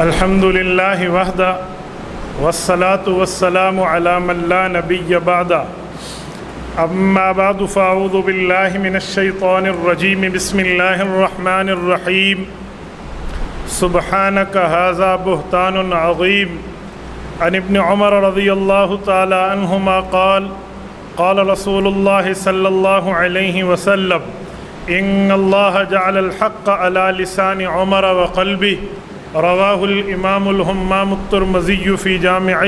الحمد للہ وحدہ والصلاة والسلام علی من لا نبی بعدہ اما بعد فاعوذ باللہ من الشیطان الرجیم بسم اللہ الرحمن الرحیم سبحانک ھذا بہتان عظیم عن ابن عمر رضی اللہ تعالی عنہما قال قال رسول اللہ صلی اللہ علیہ وسلم ان اللہ جعل الحق علی لسان عمر وقلبہ رواہ الامام الہمام الترمذی فی جامعہ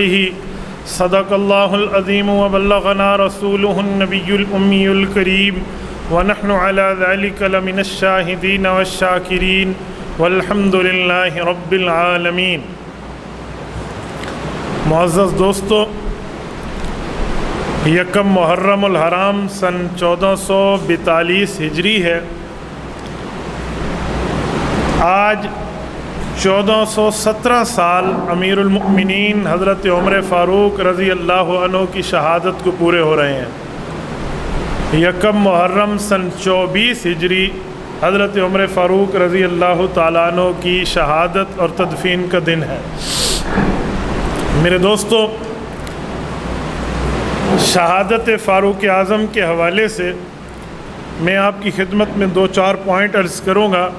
صدق اللہ العظیم وبلغنا رسولہ النبی الامی الکریم ونحن علی ذلک لمن الشاہدین والشاکرین والحمد للہ رب العالمین۔ معزز دوستو، یکم محرم الحرام سن 1442 ہجری ہے۔ آج 1417 سال امیر المؤمنین حضرت عمر فاروق رضی اللہ عنہ کی شہادت کو پورے ہو رہے ہیں۔ یکم محرم سن 24 ہجری حضرت عمر فاروق رضی اللہ تعالیٰ عنہ کی شہادت اور تدفین کا دن ہے۔ میرے دوستو، شہادت فاروق اعظم کے حوالے سے میں آپ کی خدمت میں 2-4 پوائنٹ عرض کروں گا۔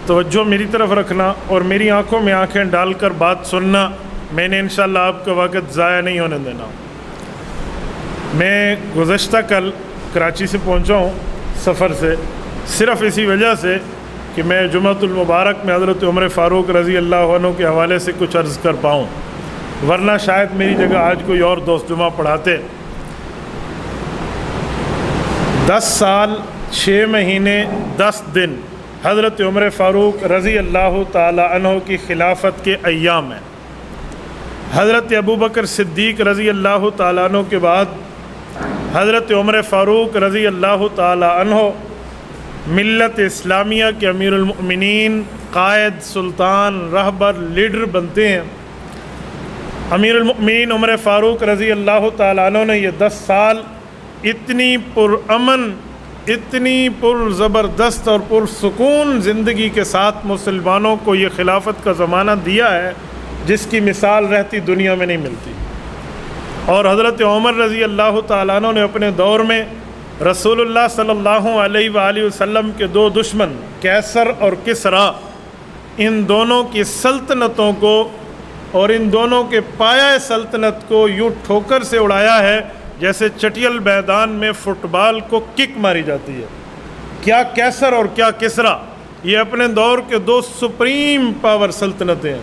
توجہ میری طرف رکھنا اور میری آنکھوں میں آنکھیں ڈال کر بات سننا۔ میں نے انشاءاللہ آپ کا وقت ضائع نہیں ہونے دینا۔ میں گزشتہ کل کراچی سے پہنچا ہوں سفر سے، صرف اسی وجہ سے کہ میں جمعۃ المبارک میں حضرت عمر فاروق رضی اللہ عنہ کے حوالے سے کچھ عرض کر پاؤں، ورنہ شاید میری جگہ آج کوئی اور دوست جمعہ پڑھاتے۔ 10 سال 6 مہینے 10 دن حضرت عمر فاروق رضی اللہ تعالی عنہ کی خلافت کے ایام ہیں۔ حضرت ابوبکر صدیق رضی اللہ تعالی عنہ کے بعد حضرت عمر فاروق رضی اللہ تعالی عنہ ملت اسلامیہ کے امیر المؤمنین، قائد، سلطان، رہبر، لیڈر بنتے ہیں۔ امیر المؤمنین عمر فاروق رضی اللہ تعالی عنہ نے یہ 10 سال اتنی پرامن، اتنی پر زبردست اور پرسکون زندگی کے ساتھ مسلمانوں کو یہ خلافت کا زمانہ دیا ہے جس کی مثال رہتی دنیا میں نہیں ملتی۔ اور حضرت عمر رضی اللہ تعالیٰ عنہ نے اپنے دور میں رسول اللہ صلی اللہ علیہ وآلہ وسلم کے 2 دشمن قیصر اور کسریٰ، ان دونوں کی سلطنتوں کو اور ان دونوں کے پایہ سلطنت کو یوں ٹھوکر سے اڑایا ہے جیسے چٹیل میدان میں فٹ بال کو کک ماری جاتی ہے۔ کیا قیصر اور کیا کسریٰ، یہ اپنے دور کے 2 سپریم پاور سلطنتیں ہیں،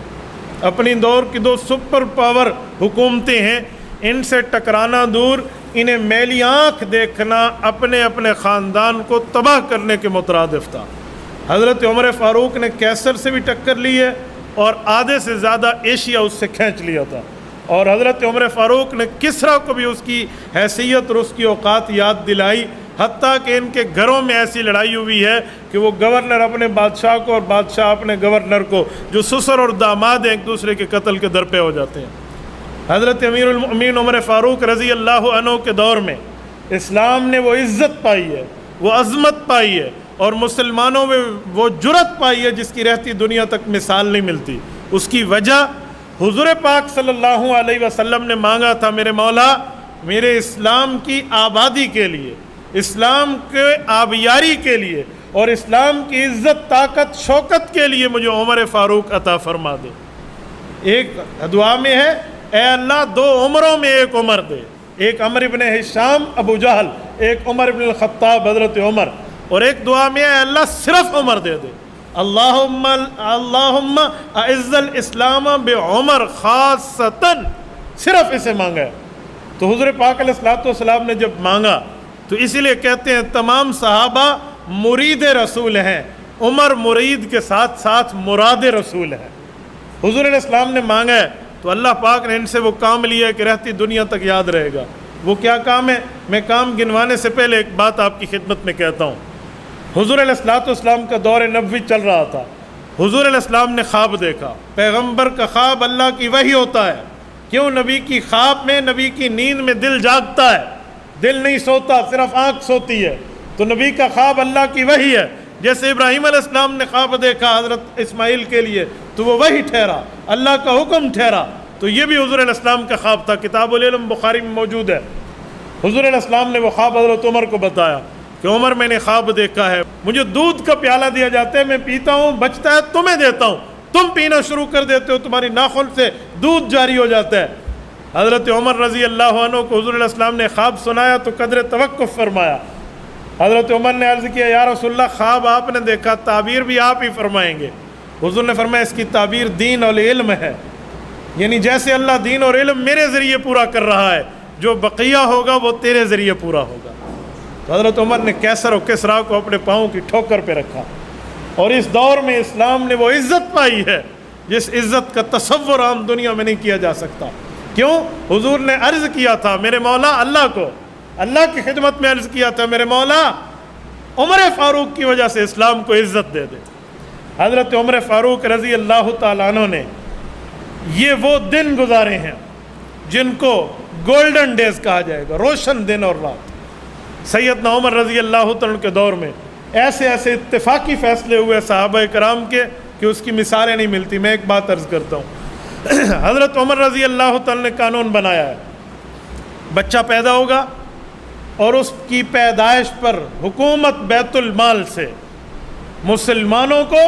اپنی دور کی 2 سپر پاور حکومتیں ہیں۔ ان سے ٹکرانا دور، انہیں میلی آنکھ دیکھنا اپنے اپنے خاندان کو تباہ کرنے کے مترادف تھا۔ حضرت عمر فاروق نے قیصر سے بھی ٹکر لی ہے اور آدھے سے زیادہ ایشیا اس سے کھینچ لیا تھا، اور حضرت عمر فاروق نے کسریٰ کو بھی اس کی حیثیت اور اس کی اوقات یاد دلائی، حتیٰ کہ ان کے گھروں میں ایسی لڑائی ہوئی ہے کہ وہ گورنر اپنے بادشاہ کو اور بادشاہ اپنے گورنر کو، جو سسر اور داماد ہیں، ایک دوسرے کے قتل کے در پہ ہو جاتے ہیں۔ حضرت امیر المؤمنین عمر فاروق رضی اللہ عنہ کے دور میں اسلام نے وہ عزت پائی ہے، وہ عظمت پائی ہے، اور مسلمانوں میں وہ جرأت پائی ہے جس کی رہتی دنیا تک مثال نہیں ملتی۔ اس کی وجہ حضور پاک صلی اللہ علیہ وسلم نے مانگا تھا، میرے مولا میرے اسلام کی آبادی کے لیے، اسلام کے آبیاری کے لیے اور اسلام کی عزت، طاقت، شوکت کے لیے مجھے عمر فاروق عطا فرما دے۔ ایک دعا میں ہے، اے اللہ 2 عمروں میں ایک عمر دے، ایک عمر ابن ہشام ابو جہل، ایک عمر ابن الخطاب حضرت عمر، اور ایک دعا میں اے اللہ صرف عمر دے دے۔ اللہم اعز الاسلام بعمر خاصتاً، صرف اسے مانگا ہے۔ تو حضور پاک علیہ السلام نے جب مانگا تو اسی لیے کہتے ہیں تمام صحابہ مرید رسول ہیں، عمر مرید کے ساتھ ساتھ مراد رسول ہے۔ حضور علیہ السلام نے مانگا ہے تو اللہ پاک نے ان سے وہ کام لیا ہے کہ رہتی دنیا تک یاد رہے گا۔ وہ کیا کام ہے؟ میں کام گنوانے سے پہلے ایک بات آپ کی خدمت میں کہتا ہوں۔ حضور علیہ السلام کا دور نبوی چل رہا تھا۔ حضور علیہ السلام نے خواب دیکھا۔ پیغمبر کا خواب اللہ کی وحی ہوتا ہے۔ کیوں؟ نبی کی خواب میں، نبی کی نیند میں دل جاگتا ہے، دل نہیں سوتا، صرف آنکھ سوتی ہے۔ تو نبی کا خواب اللہ کی وحی ہے۔ جیسے ابراہیم علیہ السلام نے خواب دیکھا حضرت اسماعیل کے لیے، تو وہ وہی ٹھہرا، اللہ کا حکم ٹھہرا۔ تو یہ بھی حضور علیہ السلام کا خواب تھا، کتاب العلم بخاری میں موجود ہے۔ حضور علیہ السلام نے وہ خواب حضرت عمر کو بتایا کہ عمر میں نے خواب دیکھا ہے، مجھے دودھ کا پیالہ دیا جاتا ہے، میں پیتا ہوں، بچتا ہے تمہیں دیتا ہوں، تم پینا شروع کر دیتے ہو، تمہاری ناخن سے دودھ جاری ہو جاتا ہے۔ حضرت عمر رضی اللہ عنہ کو حضور علیہ السلام نے خواب سنایا تو قدر توقف فرمایا۔ حضرت عمر نے عرض کیا یا رسول اللہ خواب آپ نے دیکھا، تعبیر بھی آپ ہی فرمائیں گے؟ حضور نے فرمایا اس کی تعبیر دین اور علم ہے، یعنی جیسے اللہ دین اور علم میرے ذریعے پورا کر رہا ہے، جو بقیہ ہوگا وہ تیرے ذریعے پورا ہوگا۔ تو حضرت عمر نے کیسر و کسریٰ کو اپنے پاؤں کی ٹھوکر پہ رکھا، اور اس دور میں اسلام نے وہ عزت پائی ہے جس عزت کا تصور عام دنیا میں نہیں کیا جا سکتا۔ کیوں؟ حضور نے عرض کیا تھا میرے مولا اللہ کو، اللہ کی خدمت میں عرض کیا تھا میرے مولا عمر فاروق کی وجہ سے اسلام کو عزت دے دے۔ حضرت عمر فاروق رضی اللہ تعالیٰ عنہ نے یہ وہ دن گزارے ہیں جن کو گولڈن ڈیز کہا جائے گا، روشن دن اور رات۔ سیدنا عمر رضی اللہ تعالیٰ کے دور میں ایسے ایسے اتفاقی فیصلے ہوئے صحابہ کرام کے کہ اس کی مثالیں نہیں ملتی۔ میں ایک بات عرض کرتا ہوں، حضرت عمر رضی اللہ تعالیٰ نے قانون بنایا ہے، بچہ پیدا ہوگا اور اس کی پیدائش پر حکومت بیت المال سے مسلمانوں کو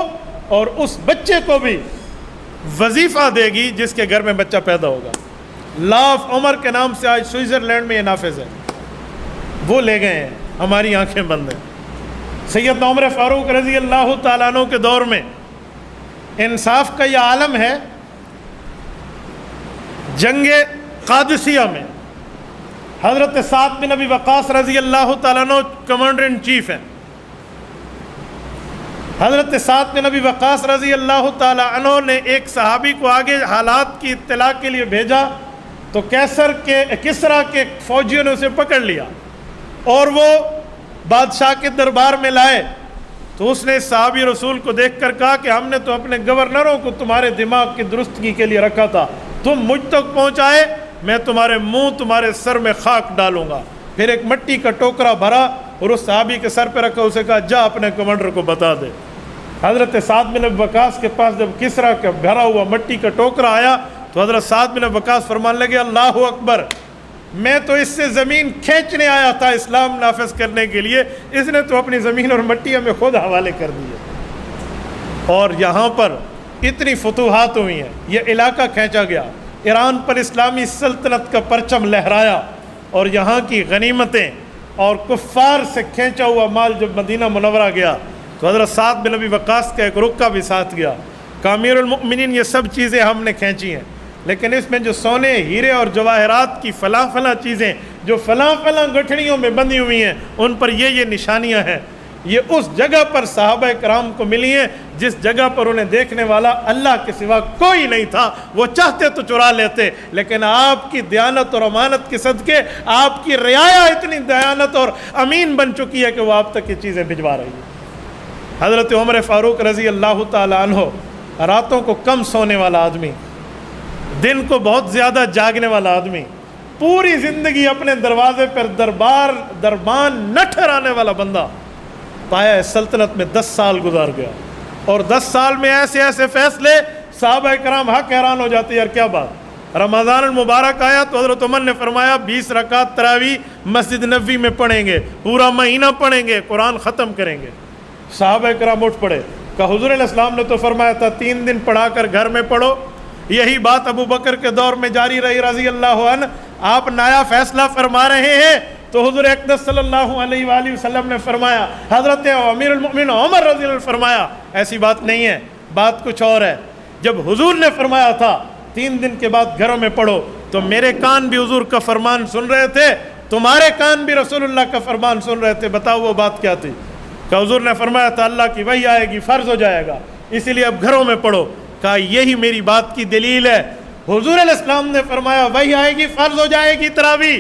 اور اس بچے کو بھی وظیفہ دے گی جس کے گھر میں بچہ پیدا ہوگا۔ لا آف عمر کے نام سے آج سوئٹزرلینڈ میں یہ نافذ ہے، وہ لے گئے ہیں، ہماری آنکھیں بند ہیں۔ سیدنا عمر فاروق رضی اللہ تعالیٰ عنہ کے دور میں انصاف کا یہ عالم ہے۔ جنگ قادسیہ میں حضرت سعد بن ابی وقاص رضی اللہ تعالیٰ عنہ کمانڈر ان چیف ہیں۔ حضرت سعد بن ابی وقاص رضی اللہ تعالیٰ عنہ نے ایک صحابی کو آگے حالات کی اطلاع کے لیے بھیجا تو کسریٰ کے فوجیوں نے اسے پکڑ لیا اور وہ بادشاہ کے دربار میں لائے۔ تو اس نے صحابی رسول کو دیکھ کر کہا کہ ہم نے تو اپنے گورنروں کو تمہارے دماغ کی درستگی کے لیے رکھا تھا، تم مجھ تک پہنچائے، میں تمہارے منہ تمہارے سر میں خاک ڈالوں گا۔ پھر ایک مٹی کا ٹوکرا بھرا اور اس صحابی کے سر پہ رکھا، اسے کہا جا اپنے کمانڈر کو بتا دے۔ حضرت سعد بن ابی وقاص کے پاس جب کسریٰ کا بھرا ہوا مٹی کا ٹوکرا آیا تو حضرت سعد بن ابی وقاص فرمانے لگے اللہ اکبر، میں تو اس سے زمین کھینچنے آیا تھا اسلام نافذ کرنے کے لیے، اس نے تو اپنی زمین اور مٹی ہمیں خود حوالے کر دی ہے۔ اور یہاں پر اتنی فتوحات ہوئی ہیں، یہ علاقہ کھینچا گیا، ایران پر اسلامی سلطنت کا پرچم لہرایا، اور یہاں کی غنیمتیں اور کفار سے کھینچا ہوا مال جب مدینہ منورہ گیا تو حضرت سعد بن ابی وقاص کا ایک رکہ بھی ساتھ گیا کہ امیر المؤمنین یہ سب چیزیں ہم نے کھینچی ہیں، لیکن اس میں جو سونے ہیرے اور جواہرات کی فلاں چیزیں جو فلاں گٹھڑیوں میں بندھی ہوئی ہیں ان پر یہ نشانیاں ہیں، یہ اس جگہ پر صحابہ کرام کو ملی ہیں جس جگہ پر انہیں دیکھنے والا اللہ کے سوا کوئی نہیں تھا۔ وہ چاہتے تو چرا لیتے، لیکن آپ کی دیانت اور امانت کے صدقے آپ کی رعایا اتنی دیانت اور امین بن چکی ہے کہ وہ آپ تک یہ چیزیں بھجوا رہی ہیں۔ حضرت عمر فاروق رضی اللہ تعالی عنہ راتوں کو کم سونے والا آدمی، دن کو بہت زیادہ جاگنے والا آدمی، پوری زندگی اپنے دروازے پر دربان نہ ٹھہرانے والا بندہ، پایا سلطنت میں 10 سال گزار گیا، اور 10 سال میں ایسے ایسے فیصلے صحابہ کرام حق حیران ہو جاتے یار کیا بات۔ رمضان المبارک آیا تو حضرت عمر نے فرمایا 20 رکعت تراویح مسجد نبوی میں پڑھیں گے، پورا مہینہ پڑھیں گے، قرآن ختم کریں گے۔ صحابہ کرام اٹھ پڑے کہ حضور علیہ السلام نے تو فرمایا تھا 3 دن پڑھا کر گھر میں پڑھو، یہی بات ابو بکر کے دور میں جاری رہی رضی اللہ عنہ، آپ نیا فیصلہ فرما رہے ہیں تو حضور اقدس صلی اللہ علیہ وآلہ وسلم نے فرمایا، حضرت امیر المؤمنین عمر رضی اللہ عنہ نے فرمایا ایسی بات نہیں ہے، بات کچھ اور ہے۔ جب حضور نے فرمایا تھا 3 دن کے بعد گھروں میں پڑھو تو میرے کان بھی حضور کا فرمان سن رہے تھے، تمہارے کان بھی رسول اللہ کا فرمان سن رہے تھے، بتاؤ وہ بات کیا تھی؟ کہ حضور نے فرمایا تھا اللہ کی وحی آئے گی، فرض ہو جائے گا، اسی لیے اب گھروں میں پڑھو۔ کہا یہی میری بات کی دلیل ہے۔ حضور علیہ السلام نے فرمایا وحی آئے گی، فرض ہو جائے گی تراویح،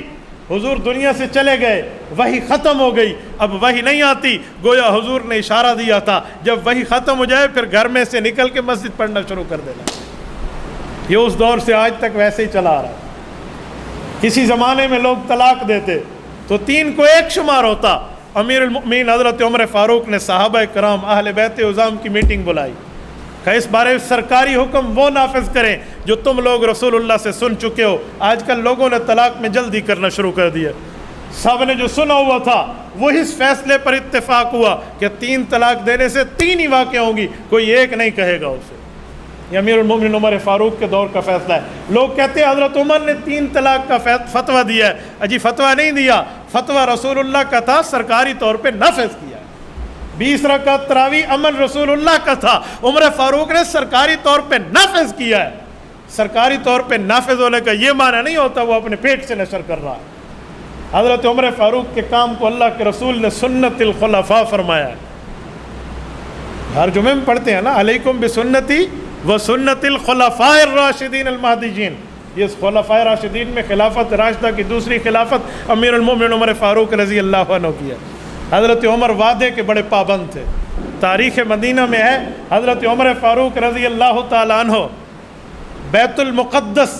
حضور دنیا سے چلے گئے، وحی ختم ہو گئی، اب وحی نہیں آتی، گویا حضور نے اشارہ دیا تھا جب وحی ختم ہو جائے پھر گھر میں سے نکل کے مسجد پڑھنا شروع کر دینا۔ یہ اس دور سے آج تک ویسے ہی چلا آ رہا ہے۔ کسی زمانے میں لوگ طلاق دیتے تو 3 کو 1 شمار ہوتا، امیر المؤمنین حضرت عمر فاروق نے صحابہ کرام اہل بیت عظام کی میٹنگ بلائی، کہ اس بارے سرکاری حکم وہ نافذ کریں جو تم لوگ رسول اللہ سے سن چکے ہو۔ آج کل لوگوں نے طلاق میں جلدی کرنا شروع کر دیا، سب نے جو سنا ہوا تھا وہی اس فیصلے پر اتفاق ہوا کہ 3 طلاق دینے سے 3 ہی واقع ہوں گی، کوئی ایک نہیں کہے گا اسے۔ یہ امیر المومنین عمر فاروق کے دور کا فیصلہ ہے۔ لوگ کہتے ہیں حضرت عمر نے 3 طلاق کا فتویٰ دیا ہے، اجی فتویٰ نہیں دیا، فتویٰ رسول اللہ کا تھا، سرکاری طور پہ نافذ کیا ہے۔ 20 رکعت تراویح عمل رسول اللہ کا تھا، عمر فاروق نے سرکاری طور پہ نافذ کیا ہے۔ سرکاری طور پہ نافذ ہونے کا یہ معنی نہیں ہوتا وہ اپنے پیٹ سے نشر کر رہا ہے۔ حضرت عمر فاروق کے کام کو اللہ کے رسول نے سنت الخلفاء فرمایا ہے۔ ہر جمعے میں پڑھتے ہیں نا، علیکم بسنتی و سنت الخلفاء الراشدین المہدیین۔ یہ خلفاء راشدین میں خلافت راشدہ کی دوسری خلافت امیر المومنین عمر فاروق رضی اللہ عنہ کی ہے۔ حضرت عمر وعدے کے بڑے پابند تھے۔ تاریخ مدینہ میں ہے حضرت عمر فاروق رضی اللہ تعالیٰ عنہ بیت المقدس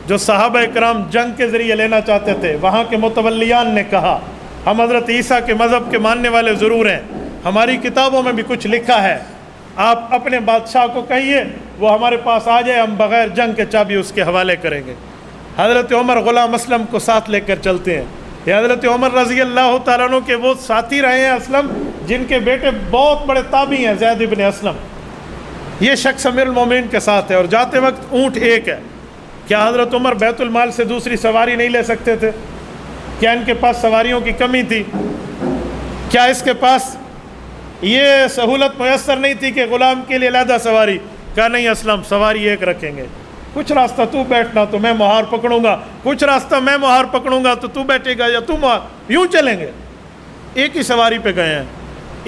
جو صحابہ اکرام جنگ کے ذریعے لینا چاہتے تھے، وہاں کے متولیان نے کہا ہم حضرت عیسیٰ کے مذہب کے ماننے والے ضرور ہیں، ہماری کتابوں میں بھی کچھ لکھا ہے، آپ اپنے بادشاہ کو کہیے وہ ہمارے پاس آ جائے، ہم بغیر جنگ کے چابی اس کے حوالے کریں گے۔ حضرت عمر غلام اسلم کو ساتھ لے کر چلتے ہیں۔ یہ حضرت عمر رضی اللہ تعالیٰ عنہ کے وہ ساتھی رہے ہیں اسلم جن کے بیٹے بہت بڑے تابعی ہیں، زید ابن اسلم۔ یہ شخص امیر المومنین کے ساتھ ہے اور جاتے وقت اونٹ ایک ہے۔ کیا حضرت عمر بیت المال سے دوسری سواری نہیں لے سکتے تھے؟ کیا ان کے پاس سواریوں کی کمی تھی؟ کیا اس کے پاس یہ سہولت میسر نہیں تھی کہ غلام کے لیے علیحدہ سواری؟ کہا نہیں اسلم، سواری ایک رکھیں گے، کچھ راستہ تو بیٹھنا تو میں مہار پکڑوں گا، کچھ راستہ میں مہار پکڑوں گا تو بیٹھے گا یا تو مہار، یوں چلیں گے۔ ایک ہی سواری پہ گئے ہیں،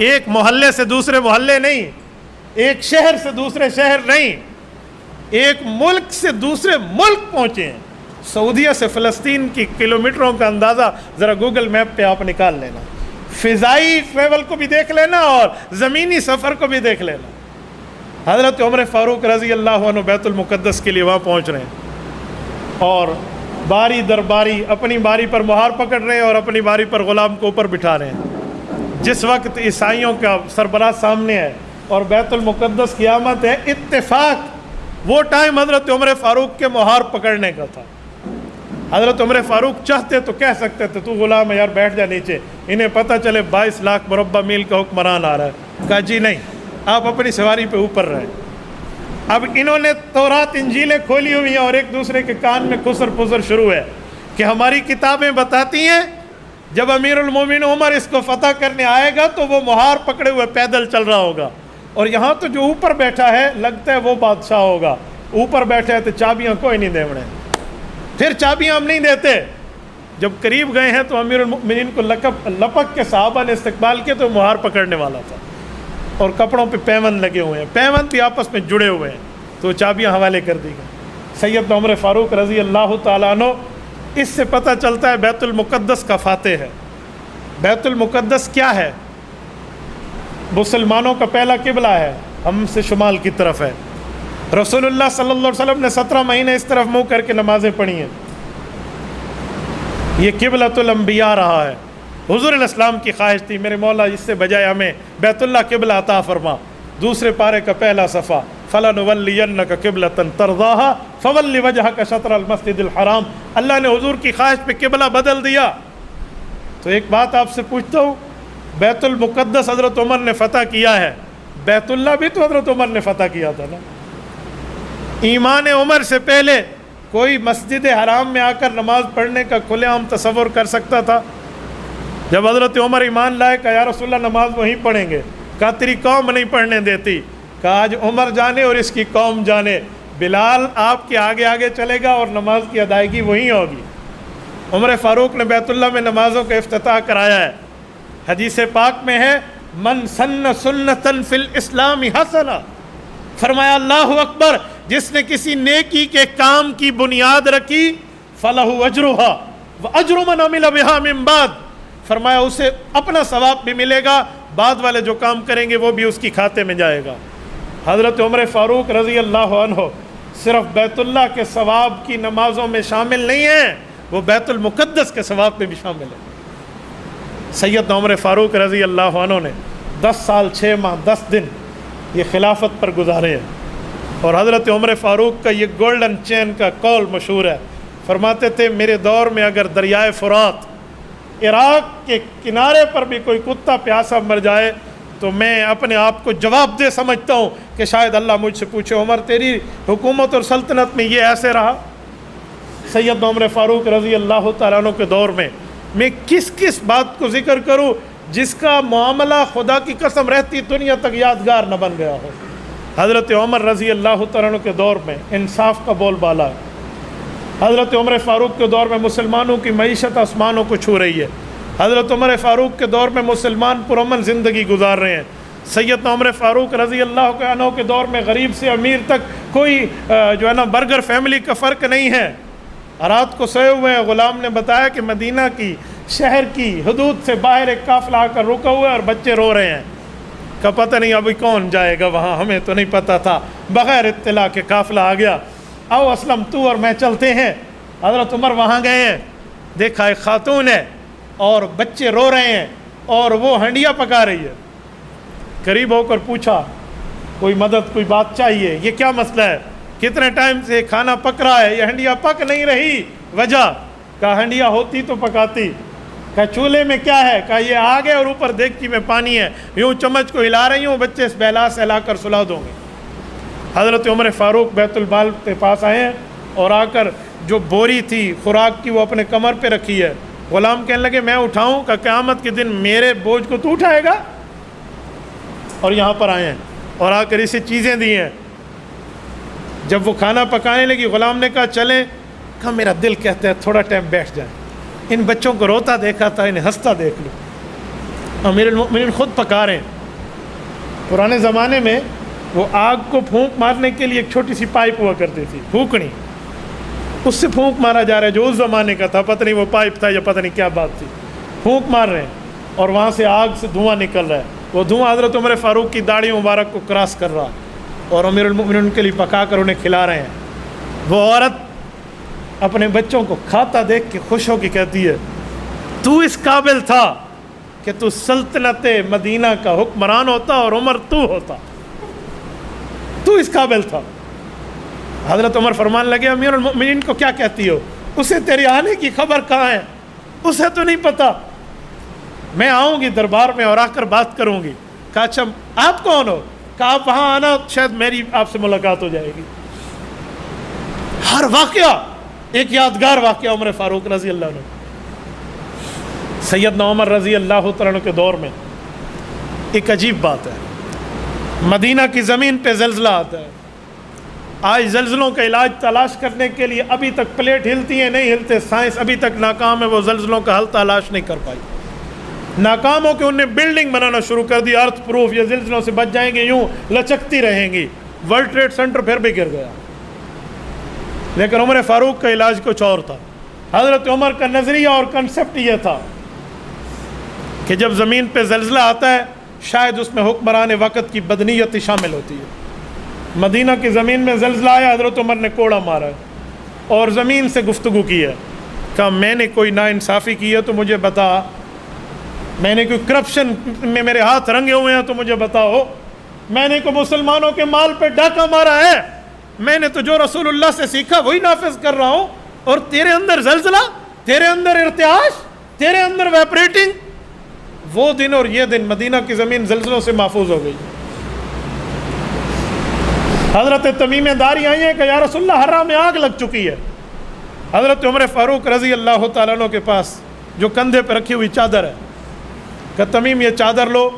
ایک محلے سے دوسرے محلے نہیں، ایک شہر سے دوسرے شہر نہیں، ایک ملک سے دوسرے ملک پہنچے ہیں۔ سعودیہ سے فلسطین کی کلومیٹروں کا اندازہ ذرا گوگل میپ پہ آپ نکال لینا، فضائی ٹریول کو بھی دیکھ لینا اور زمینی سفر کو بھی دیکھ لینا۔ حضرت عمر فاروق رضی اللہ عنہ بیت المقدس کے لیے وہاں پہنچ رہے ہیں اور باری در باری اپنی باری پر مہار پکڑ رہے ہیں اور اپنی باری پر غلام کو اوپر بٹھا رہے ہیں۔ جس وقت عیسائیوں کا سربراہ سامنے ہے اور بیت المقدس کی آمد ہے، اتفاق وہ ٹائم حضرت عمر فاروق کے مہار پکڑنے کا تھا۔ حضرت عمر فاروق چاہتے تو کہہ سکتے تھے تو غلام ہے یار بیٹھ جا نیچے، انہیں پتہ چلے 22 لاکھ مربع میل کا حکمران آ رہا ہے۔ کہا جی نہیں، آپ اپنی سواری پہ اوپر رہیں۔ اب انہوں نے تورات انجیلیں کھولی ہوئی ہیں اور ایک دوسرے کے کان میں خسر پسر شروع ہے کہ ہماری کتابیں بتاتی ہیں جب امیر المومنین عمر اس کو فتح کرنے آئے گا تو وہ مہار پکڑے ہوئے پیدل چل رہا ہوگا، اور یہاں تو جو اوپر بیٹھا ہے لگتا ہے وہ بادشاہ ہوگا، اوپر بیٹھے ہیں تو چابیاں کوئی نہیں دیوڑے، پھر چابیاں ہم نہیں دیتے۔ جب قریب گئے ہیں تو امیر المؤمنین کو لپک کے صحابہ نے استقبال کیا تو مہار پکڑنے والا تھا اور کپڑوں پہ پیوند لگے ہوئے ہیں، پیوند بھی آپس میں جڑے ہوئے ہیں، تو چابیاں حوالے کر دی گئی۔ سید عمر فاروق رضی اللہ تعالیٰ عنہ، اس سے پتہ چلتا ہے بیت المقدس کا فاتح ہے۔ بیت المقدس کیا ہے؟ مسلمانوں کا پہلا قبلہ ہے، ہم سے شمال کی طرف ہے۔ رسول اللہ صلی اللہ علیہ وسلم نے 17 مہینے اس طرف منہ کر کے نمازیں پڑھی ہیں۔ یہ قبلۃ الانبیاء رہا ہے۔ حضور علیہ السلام کی خواہش تھی میرے مولا اس سے بجائے ہمیں بیت اللہ قبلہ عطا فرما۔ دوسرے پارے کا پہلا صفحہ، فَلَنُوَلِّيَنَّكَ قِبْلَةً تَرْضَاهَا فَوَلِّ وَجْهَكَ شَطْرَ الْمَسْجِدِ الْحَرَامِ۔ اللہ نے حضور کی خواہش پہ قبلہ بدل دیا۔ تو ایک بات آپ سے پوچھتا ہوں، بیت المقدس حضرت عمر نے فتح کیا ہے، بیت اللہ بھی تو حضرت عمر نے فتح کیا تھا نا۔ ایمان عمر سے پہلے کوئی مسجد حرام میں آ کر نماز پڑھنے کا کھلے عام تصور کر سکتا تھا؟ جب حضرت عمر ایمان لائے کہ یا رسول اللہ نماز وہیں پڑھیں گے، کہا تیری قوم نہیں پڑھنے دیتی، کہا آج عمر جانے اور اس کی قوم جانے، بلال آپ کے آگے آگے چلے گا اور نماز کی ادائیگی وہیں ہوگی۔ عمر فاروق نے بیت اللہ میں نمازوں کا افتتاح کرایا ہے۔ حدیث پاک میں ہے من سن سنتن فی الاسلام حسنہ، فرمایا اللہ اکبر، جس نے کسی نیکی کے کام کی بنیاد رکھی فلہ اجرھا واجر من عمل بھا من بعد، فرمایا اسے اپنا ثواب بھی ملے گا، بعد والے جو کام کریں گے وہ بھی اس کی کھاتے میں جائے گا۔ حضرت عمر فاروق رضی اللہ عنہ صرف بیت اللہ کے ثواب کی نمازوں میں شامل نہیں ہیں، وہ بیت المقدس کے ثواب میں بھی شامل ہے۔ سید عمر فاروق رضی اللہ عنہ نے 10 سال 6 ماہ 10 دن یہ خلافت پر گزارے ہیں۔ اور حضرت عمر فاروق کا یہ گولڈن چین کا قول مشہور ہے، فرماتے تھے میرے دور میں اگر دریائے فرات عراق کے کنارے پر بھی کوئی کتا پیاسا مر جائے تو میں اپنے آپ کو جواب دہ سمجھتا ہوں کہ شاید اللہ مجھ سے پوچھے عمر تیری حکومت اور سلطنت میں یہ ایسے رہا۔ سیدنا عمر فاروق رضی اللہ تعالیٰ عنہ کے دور میں کس کس بات کو ذکر کروں جس کا معاملہ خدا کی قسم رہتی دنیا تک یادگار نہ بن گیا ہو۔ حضرت عمر رضی اللہ تعالیٰ عنہ کے دور میں انصاف کا بول بالا ہے۔ حضرت عمر فاروق کے دور میں مسلمانوں کی معیشت آسمانوں کو چھو رہی ہے۔ حضرت عمر فاروق کے دور میں مسلمان پرامن زندگی گزار رہے ہیں۔ سیدنا عمر فاروق رضی اللہ عنہ کے دور میں غریب سے امیر تک کوئی جو ہے نا برگر فیملی کا فرق نہیں ہے۔ رات کو سوئے ہوئے ہیں، غلام نے بتایا کہ مدینہ کی شہر کی حدود سے باہر ایک قافلہ آ کر رکا ہوا ہے اور بچے رو رہے ہیں، کہ پتہ نہیں ابھی کون جائے گا وہاں، ہمیں تو نہیں پتہ تھا، بغیر اطلاع کے قافلہ آ گیا، آؤ اسلم تو اور میں چلتے ہیں۔ حضرت عمر وہاں گئے ہیں، دیکھا ایک خاتون ہے اور بچے رو رہے ہیں اور وہ ہنڈیا پکا رہی ہے۔ قریب ہو کر پوچھا کوئی مدد، کوئی بات چاہیے، یہ کیا مسئلہ ہے؟ کتنے ٹائم سے کھانا پک رہا ہے، یہ ہنڈیا پک نہیں رہی، وجہ؟ کہا ہنڈیا ہوتی تو پکاتی۔ کہا چولہے میں کیا ہے؟ کہا یہ آگ ہے اور اوپر دیگچی میں پانی ہے، یوں چمچ کو ہلا رہی ہوں، بچے اس بہلا سے ہلا کر سلا دوں گے۔ حضرت عمر فاروق بیت المال کے پاس آئے ہیں اور آ کر جو بوری تھی خوراک کی وہ اپنے کمر پہ رکھی ہے۔ غلام کہنے لگے میں اٹھاؤں؟ کہ قیامت کے دن میرے بوجھ کو تو اٹھائے گا؟ اور یہاں پر آئے ہیں اور آ کر اسے چیزیں دی ہیں۔ جب وہ کھانا پکانے لگی غلام نے کہا چلیں، کہا میرا دل کہتا ہے تھوڑا ٹائم بیٹھ جائیں، ان بچوں کو روتا دیکھا تھا، انہیں ہنستا دیکھ لوں۔ امیر المؤمنین خود پکا رہے ہیں۔ پرانے زمانے میں وہ آگ کو پھونک مارنے کے لیے ایک چھوٹی سی پائپ ہوا کرتی تھی، پھونکنی، اس سے پھونک مارا جا رہا ہے، جو اس زمانے کا تھا، پتہ نہیں وہ پائپ تھا یا پتہ نہیں کیا بات تھی، پھونک مار رہے ہیں اور وہاں سے آگ سے دھواں نکل رہا ہے۔ وہ دھواں حضرت عمر فاروق کی داڑھی مبارک کو کراس کر رہا اور امیر المؤمنین ان کے لیے پکا کر انہیں کھلا رہے ہیں۔ وہ عورت اپنے بچوں کو کھاتا دیکھ کے خوش ہو کے کہتی ہے تو اس قابل تھا کہ تو سلطنت مدینہ کا حکمران ہوتا اور عمر تو ہوتا، تو اس قابل تھا۔ حضرت عمر فرمان لگے امیر المؤمنین کو کیا کہتی ہو؟ اسے تیرے آنے کی خبر کہاں ہے؟ اسے تو نہیں پتا، میں آؤں گی دربار میں اور آ کر بات کروں گی۔ کہا اچھا آپ کون ہو؟ کہا آپ وہاں آنا، شاید میری آپ سے ملاقات ہو جائے گی۔ ہر واقعہ ایک یادگار واقعہ عمر فاروق رضی اللہ عنہ۔ سیدنا عمر رضی اللہ تعالیٰ عنہ کے دور میں ایک عجیب بات ہے، مدینہ کی زمین پہ زلزلہ آتا ہے۔ آج زلزلوں کا علاج تلاش کرنے کے لیے ابھی تک پلیٹ ہلتی ہیں نہیں ہلتے، سائنس ابھی تک ناکام ہے، وہ زلزلوں کا حل تلاش نہیں کر پائی۔ ناکام ہو کہ انہیں بلڈنگ بنانا شروع کر دی ارتھ پروف، یہ زلزلوں سے بچ جائیں گے، یوں لچکتی رہیں گی۔ ورلڈ ٹریڈ سینٹر پھر بھی گر گیا، لیکن عمر فاروق کا علاج کچھ اور تھا۔ حضرت عمر کا نظریہ اور کنسپٹ یہ تھا کہ جب زمین پہ زلزلہ آتا ہے شاید اس میں حکمران وقت کی بدنیتی شامل ہوتی ہے۔ مدینہ کی زمین میں زلزلہ آیا، حضرت عمر نے کوڑا مارا اور زمین سے گفتگو کی ہے، کہا میں نے کوئی ناانصافی کی ہے تو مجھے بتا، میں نے کوئی کرپشن میں میرے ہاتھ رنگے ہوئے ہیں تو مجھے بتاؤ، میں نے کوئی مسلمانوں کے مال پہ ڈاکہ مارا ہے؟ میں نے تو جو رسول اللہ سے سیکھا وہی نافذ کر رہا ہوں، اور تیرے اندر زلزلہ، تیرے اندر ارتعاش، تیرے اندر ویپریٹنگ۔ وہ دن اور یہ دن مدینہ کی زمین زلزلوں سے محفوظ ہو گئی۔ حضرت تمیم داری آئی ہیں کہ یا رسول اللہ حرہ میں آگ لگ چکی ہے۔ حضرت عمر فاروق رضی اللہ تعالیٰ عنہ کے پاس جو کندھے پہ رکھی ہوئی چادر ہے، کہ تمیم یہ چادر لو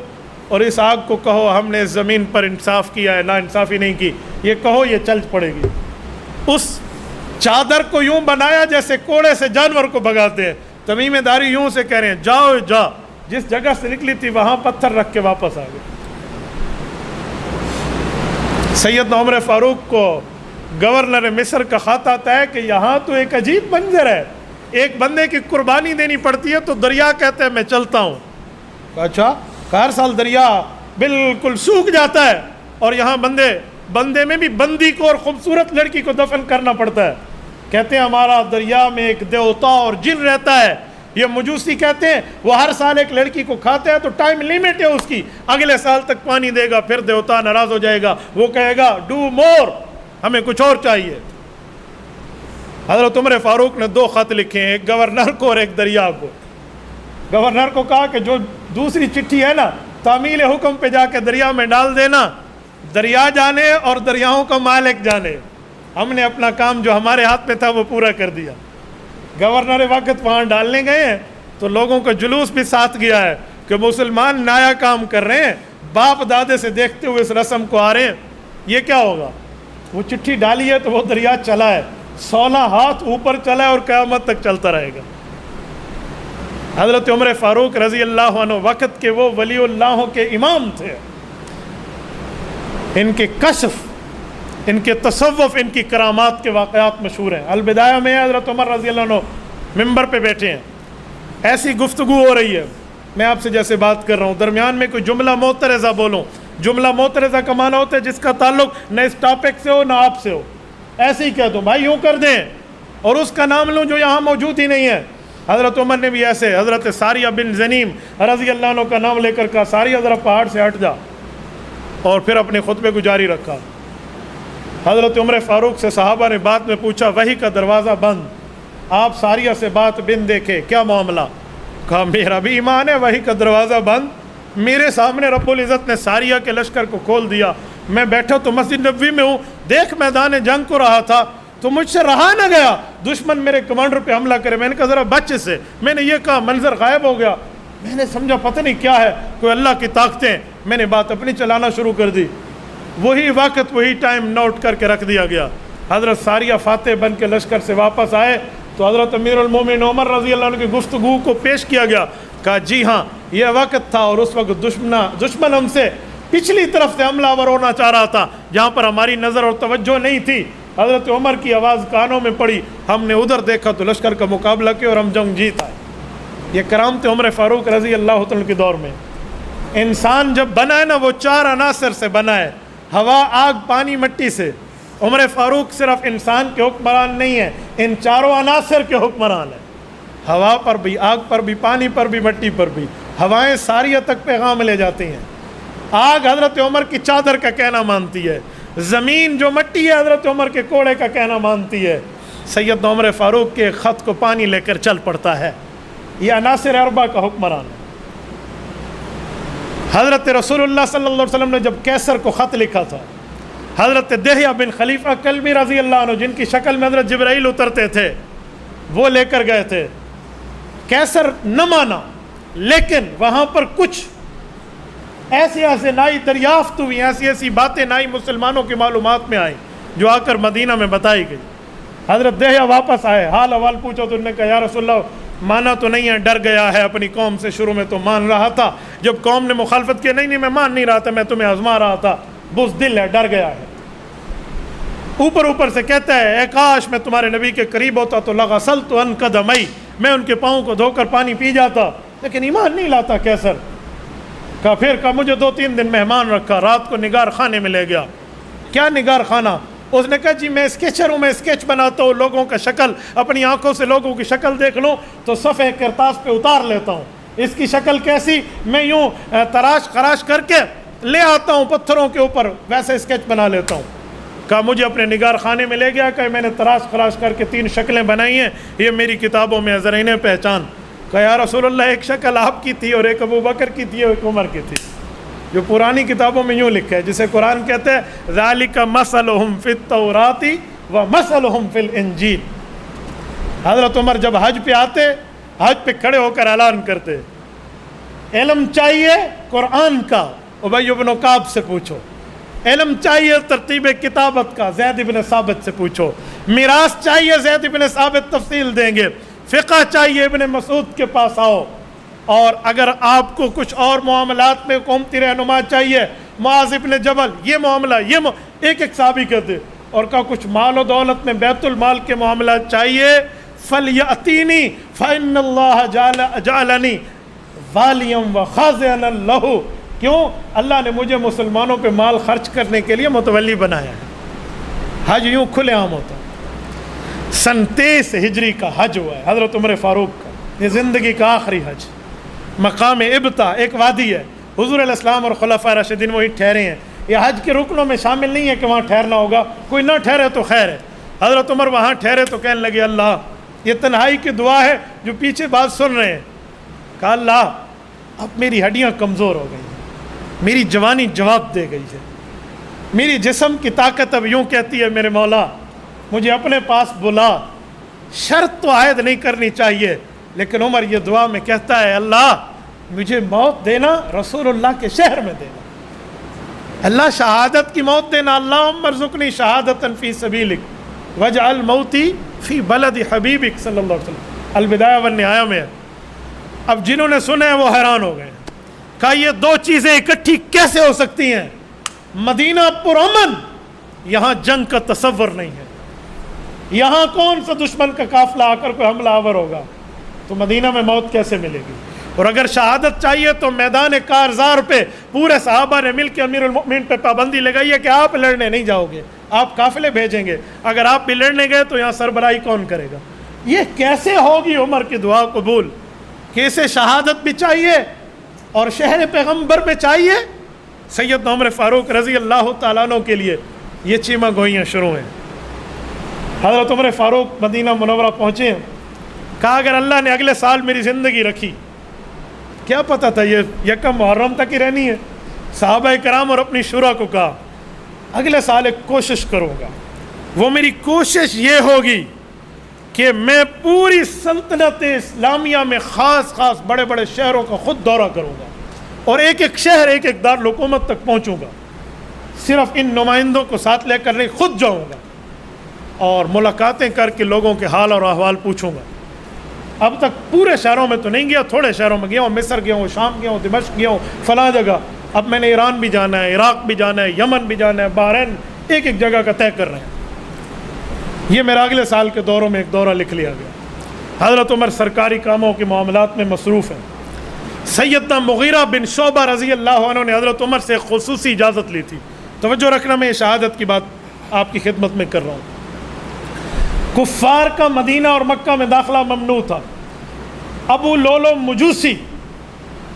اور اس آگ کو کہو ہم نے اس زمین پر انصاف کیا ہے، نا انصافی نہیں کی، یہ کہو یہ چل پڑے گی۔ اس چادر کو یوں بنایا جیسے کوڑے سے جانور کو بھگاتے ہیں۔ تمیم داری یوں سے کہہ رہے ہیں جاؤ جا، جس جگہ سے نکلی تھی وہاں پتھر رکھ کے واپس آ گئے۔ سیدنا عمر فاروق کو گورنر مصر کا خط آتا ہے کہ یہاں تو ایک عجیب منظر ہے، ایک بندے کی قربانی دینی پڑتی ہے تو دریا کہتے ہیں میں چلتا ہوں۔ اچھا، ہر سال دریا بالکل سوکھ جاتا ہے اور یہاں بندے میں بھی بندی کو اور خوبصورت لڑکی کو دفن کرنا پڑتا ہے۔ کہتے ہیں ہمارا دریا میں ایک دیوتا اور جن رہتا ہے، یہ مجوسی کہتے ہیں وہ ہر سال ایک لڑکی کو کھاتا ہے تو ٹائم لیمٹ ہے اس کی، اگلے سال تک پانی دے گا، پھر دیوتا ناراض ہو جائے گا، وہ کہے گا ڈو مور، ہمیں کچھ اور چاہیے۔ حضرت عمر فاروق نے 2 خط لکھے ہیں، ایک گورنر کو اور ایک دریا کو۔ گورنر کو کہا کہ جو دوسری چٹھی ہے نا تعمیل حکم پہ جا کے دریا میں ڈال دینا، دریا جانے اور دریاؤں کا مالک جانے، ہم نے اپنا کام جو ہمارے ہاتھ میں تھا وہ پورا کر دیا۔ گورنر وقت وہاں ڈالنے گئے ہیں تو لوگوں کا جلوس بھی ساتھ گیا ہے کہ مسلمان نایا کام کر رہے ہیں، باپ دادے سے دیکھتے ہوئے اس رسم کو آ رہے ہیں، یہ کیا ہوگا؟ وہ چٹھی ڈالی ہے تو وہ دریا چلا ہے، 16 ہاتھ اوپر چلا ہے اور قیامت تک چلتا رہے گا۔ حضرت عمر فاروق رضی اللہ عنہ وقت کے وہ ولی اللہ کے امام تھے، ان کے کشف، ان کے تصوف، ان کی کرامات کے واقعات مشہور ہیں۔ البدایہ میں حضرت عمر رضی اللہ عنہ ممبر پہ بیٹھے ہیں، ایسی گفتگو ہو رہی ہے، میں آپ سے جیسے بات کر رہا ہوں، درمیان میں کوئی جملہ معترضہ بولوں، جملہ معترضہ کا معنی ہوتا ہے جس کا تعلق نہ اس ٹاپک سے ہو نہ آپ سے ہو، ایسے ہی کہہ دوں بھائی یوں کر دیں، اور اس کا نام لوں جو یہاں موجود ہی نہیں ہے۔ حضرت عمر نے بھی ایسے حضرت ساریہ بن زنیم رضی اللہ عنہ کا نام لے کر کہا ساریہ ذرا پہاڑ سے ہٹ جا، اور پھر اپنے خطبے کو جاری رکھا۔ حضرت عمر فاروق سے صحابہ نے بعد میں پوچھا وحی کا دروازہ بند، آپ ساریہ سے بات بن دیکھے کیا معاملہ؟ کہا میرا بھی ایمان ہے وحی کا دروازہ بند، میرے سامنے رب العزت نے ساریہ کے لشکر کو کھول دیا، میں بیٹھا تو مسجد نبوی میں ہوں، دیکھ میدان جنگ کو رہا تھا تو مجھ سے رہا نہ گیا، دشمن میرے کمانڈر پہ حملہ کرے، میں نے کہا ذرا بچ سے، میں نے یہ کہا منظر غائب ہو گیا، میں نے سمجھا پتہ نہیں کیا ہے، کوئی اللہ کی طاقتیں، میں نے بات اپنی چلانا شروع کر دی۔ وہی وقت وہی ٹائم نوٹ کر کے رکھ دیا گیا۔ حضرت ساریہ فاتح بن کے لشکر سے واپس آئے تو حضرت امیر المومنین عمر رضی اللہ عنہ کی گفتگو کو پیش کیا گیا، کہا جی ہاں یہ وقت تھا اور اس وقت دشمن ہم سے پچھلی طرف سے حملہ آور ہونا چاہ رہا تھا، جہاں پر ہماری نظر اور توجہ نہیں تھی، حضرت عمر کی آواز کانوں میں پڑی، ہم نے ادھر دیکھا تو لشکر کا مقابلہ کیا اور ہم جنگ جیت آئے۔ یہ کرامت عمر فاروق رضی اللہ عنہ کے دور میں۔ انسان جب بنا ہے نا وہ 4 عناصر سے بنا ہے، ہوا، آگ، پانی، مٹی سے۔ عمر فاروق صرف انسان کے حکمران نہیں ہیں، ان 4 عناصر کے حکمران ہیں، ہوا پر بھی، آگ پر بھی، پانی پر بھی، مٹی پر بھی۔ ہوائیں ساریہ تک پیغام لے جاتی ہیں، آگ حضرت عمر کی چادر کا کہنا مانتی ہے، زمین جو مٹی ہے حضرت عمر کے کوڑے کا کہنا مانتی ہے، سید عمر فاروق کے خط کو پانی لے کر چل پڑتا ہے۔ یہ عناصر اربع کا حکمران ہے۔ حضرت رسول اللہ صلی اللہ علیہ وسلم نے جب کیسر کو خط لکھا تھا، حضرت دہیہ بن خلیفہ کلبی رضی اللہ عنہ جن کی شکل میں حضرت جبرائیل اترتے تھے وہ لے کر گئے تھے، کیسر نہ مانا، لیکن وہاں پر کچھ ایسے نئی دریافت ہوئی، ایسی باتیں نئی مسلمانوں کی معلومات میں آئی جو آ کر مدینہ میں بتائی گئی۔ حضرت دہیہ واپس آئے، حال احوال پوچھا تو انہوں نے کہا یا رسول اللہ مانا تو نہیں ہے، ڈر گیا ہے اپنی قوم سے، شروع میں تو مان رہا تھا، جب قوم نے مخالفت کی نہیں میں مان نہیں رہا تھا، میں تمہیں آزما رہا تھا، بزدل ہے، ڈر گیا ہے۔ اوپر سے کہتا ہے اے کاش میں تمہارے نبی کے قریب ہوتا تو لغسلت عن قدمی، میں ان کے پاؤں کو دھو کر پانی پی جاتا، لیکن ایمان نہیں لاتا کیسر۔ کہا پھر کہا مجھے 2-3 دن مہمان رکھا، رات کو نگار خانے میں لے گیا۔ کیا نگار خانہ؟ اس نے کہا جی میں اسکیچر ہوں، میں اسکیچ بناتا ہوں، لوگوں کا شکل اپنی آنکھوں سے لوگوں کی شکل دیکھ لوں تو صفحے کرتاس پہ اتار لیتا ہوں، اس کی شکل کیسی میں یوں تراش خراش کر کے لے آتا ہوں پتھروں کے اوپر، ویسے اسکیچ بنا لیتا ہوں۔ کہا مجھے اپنے نگار خانے میں لے گیا، کہ میں نے تراش خراش کر کے 3 شکلیں بنائی ہیں، یہ میری کتابوں میں ذرا انہیں پہچان۔ کہا یا رسول اللہ ایک شکل آپ کی تھی اور ایک ابو بکر کی تھی اور ایک عمر کی تھی، جو پرانی کتابوں میں یوں لکھا ہے، جسے قرآن کہتے ہیں ذالک مثلہم فی التوراۃ و مثلہم فی الانجیل۔ حضرت عمر جب حج پہ آتے، حج پہ کھڑے ہو کر اعلان کرتے علم چاہیے قرآن کا، ابی بن کعب سے پوچھو، علم چاہیے ترتیب کتابت کا، زید بن ثابت سے پوچھو، میراث چاہیے زید بن ثابت تفصیل دیں گے، فقہ چاہیے ابن مسعود کے پاس آؤ، اور اگر آپ کو کچھ اور معاملات میں قومتی رہنما چاہیے معاذ ابن جبل، یہ معاملہ ایک صحابی کہتے، اور کہا کچھ مال و دولت میں بیت المال کے معاملات چاہیے فَلْيَأْتِينِي فَإِنَّ اللَّهَ جَعَلَنِي وَالِيًا وَخَازِنًا لَهُ، کیوں؟ اللہ نے مجھے مسلمانوں پہ مال خرچ کرنے کے لیے متولی بنایا ہے۔ حج یوں کھلے عام ہوتا ہے۔ سن 23 ہجری کا حج ہوا ہے حضرت عمر فاروق کا، یہ زندگی کا آخری حج، مقام ابتا ایک وادی ہے، حضور علیہ السلام اور خلفائے راشدین وہی ٹھہرے ہیں، یہ حج کے رکنوں میں شامل نہیں ہے کہ وہاں ٹھہرنا ہوگا، کوئی نہ ٹھہرے تو خیر ہے۔ حضرت عمر وہاں ٹھہرے تو کہنے لگے اللہ یہ تنہائی کی دعا ہے، جو پیچھے بات سن رہے ہیں، کہا اللہ اب میری ہڈیاں کمزور ہو گئی ہیں، میری جوانی جواب دے گئی ہے، میری جسم کی طاقت اب یوں کہتی ہے میرے مولا مجھے اپنے پاس بلا، شرط تو عائد نہیں کرنی چاہیے، لیکن عمر یہ دعا میں کہتا ہے اللہ مجھے موت دینا رسول اللہ کے شہر میں دینا، اللہ شہادت کی موت دینا، اللہم ارزقنی شہادتا فی سبیلک واجعل موتی فی بلد حبیبک صلی اللہ علیہ وسلم، البدایہ والنہایہ میں ہے۔ اب جنہوں نے سنا ہے وہ حیران ہو گئے، کہا یہ دو چیزیں اکٹھی کیسے ہو سکتی ہیں؟ مدینہ پرامن، یہاں جنگ کا تصور نہیں ہے، یہاں کون سا دشمن کا قافلہ آ کر کوئی حملہ آور ہوگا، تو مدینہ میں موت کیسے ملے گی؟ اور اگر شہادت چاہیے تو میدان کارزار پہ پورے صحابہ نے مل کے امیر المؤمنین پہ پابندی لگائی ہے کہ آپ لڑنے نہیں جاؤ گے، آپ قافلے بھیجیں گے، اگر آپ بھی لڑنے گئے تو یہاں سربراہی کون کرے گا؟ یہ کیسے ہوگی عمر کی دعا قبول کہ اسے شہادت بھی چاہیے اور شہر پیغمبر میں چاہیے؟ سیدنا عمر فاروق رضی اللہ تعالیٰ عنہ کے لیے یہ چیمہ گوئیاں شروع ہیں۔ حضرت عمر فاروق مدینہ منورہ پہنچے ہیں، کہا اگر اللہ نے اگلے سال میری زندگی رکھی، کیا پتہ تھا یہ یکم محرم تک ہی رہنی ہے، صحابہ کرام اور اپنی شورا کو کہا اگلے سال ایک کوشش کروں گا، وہ میری کوشش یہ ہوگی کہ میں پوری سلطنت اسلامیہ میں خاص بڑے بڑے شہروں کا خود دورہ کروں گا اور ایک ایک شہر ایک ایک دارالحکومت تک پہنچوں گا، صرف ان نمائندوں کو ساتھ لے کر نہیں خود جاؤں گا اور ملاقاتیں کر کے لوگوں کے حال اور احوال پوچھوں گا۔ اب تک پورے شہروں میں تو نہیں گیا، تھوڑے شہروں میں گیا ہوں، مصر گیا ہوں، شام گیا ہوں، دمشق گیا ہوں، فلاں جگہ، اب میں نے ایران بھی جانا ہے، عراق بھی جانا ہے، یمن بھی جانا ہے، بحرین، ایک ایک جگہ کا طے کر رہے ہیں۔ یہ میرا اگلے سال کے دوروں میں ایک دورہ لکھ لیا گیا۔ حضرت عمر سرکاری کاموں کے معاملات میں مصروف ہیں۔ سیدنا مغیرہ بن شعبہ رضی اللہ عنہ نے حضرت عمر سے خصوصی اجازت لی تھی، توجہ رکھنا میں یہ شہادت کی بات آپ کی خدمت میں کر رہا ہوں۔ کفار کا مدینہ اور مکہ میں داخلہ ممنوع تھا۔ ابو لولو مجوسی،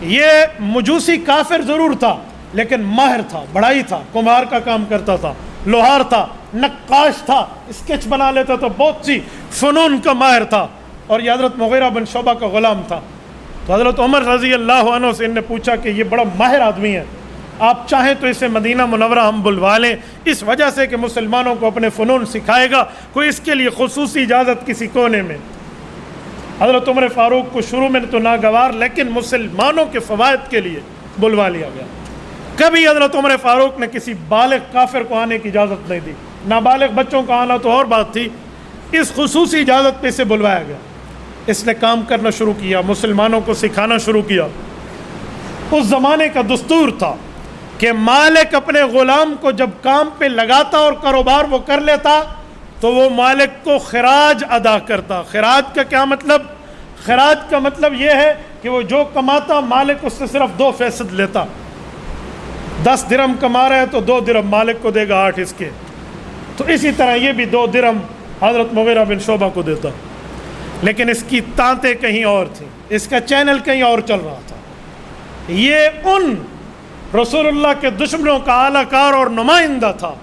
یہ مجوسی کافر ضرور تھا لیکن ماہر تھا، بڑائی تھا، کمہار کا کام کرتا تھا، لوہار تھا، نقاش تھا، اسکیچ بنا لیتا تھا، بہت سی فنون کا ماہر تھا، اور یہ حضرت مغیرہ بن شعبہ کا غلام تھا۔ تو حضرت عمر رضی اللہ عنہ سے ان نے پوچھا کہ یہ بڑا ماہر آدمی ہے، آپ چاہیں تو اسے مدینہ منورہ ہم بلوا لیں، اس وجہ سے کہ مسلمانوں کو اپنے فنون سکھائے گا، کوئی اس کے لیے خصوصی اجازت کسی کونے میں؟ حضرت عمر فاروق کو شروع میں تو ناگوار لیکن مسلمانوں کے فوائد کے لیے بلوا لیا گیا۔ کبھی حضرت عمر فاروق نے کسی بالغ کافر کو آنے کی اجازت نہیں دی، نابالغ بچوں کا آنا تو اور بات تھی، اس خصوصی اجازت پہ اسے بلوایا گیا۔ اس نے کام کرنا شروع کیا، مسلمانوں کو سکھانا شروع کیا۔ اس زمانے کا دستور تھا کہ مالک اپنے غلام کو جب کام پہ لگاتا اور کاروبار وہ کر لیتا تو وہ مالک کو خراج ادا کرتا۔ خراج کا کیا مطلب؟ خراج کا مطلب یہ ہے کہ وہ جو کماتا مالک اس سے صرف 2% لیتا۔ 10 درہم کما رہا ہے تو 2 درہم مالک کو دے گا، 8 اس کے۔ تو اسی طرح یہ بھی 2 درہم حضرت مغیرہ بن شعبہ کو دیتا، لیکن اس کی تانتیں کہیں اور تھیں، اس کا چینل کہیں اور چل رہا تھا۔ یہ ان رسول اللہ کے دشمنوں کا اعلیٰ کار اور نمائندہ تھا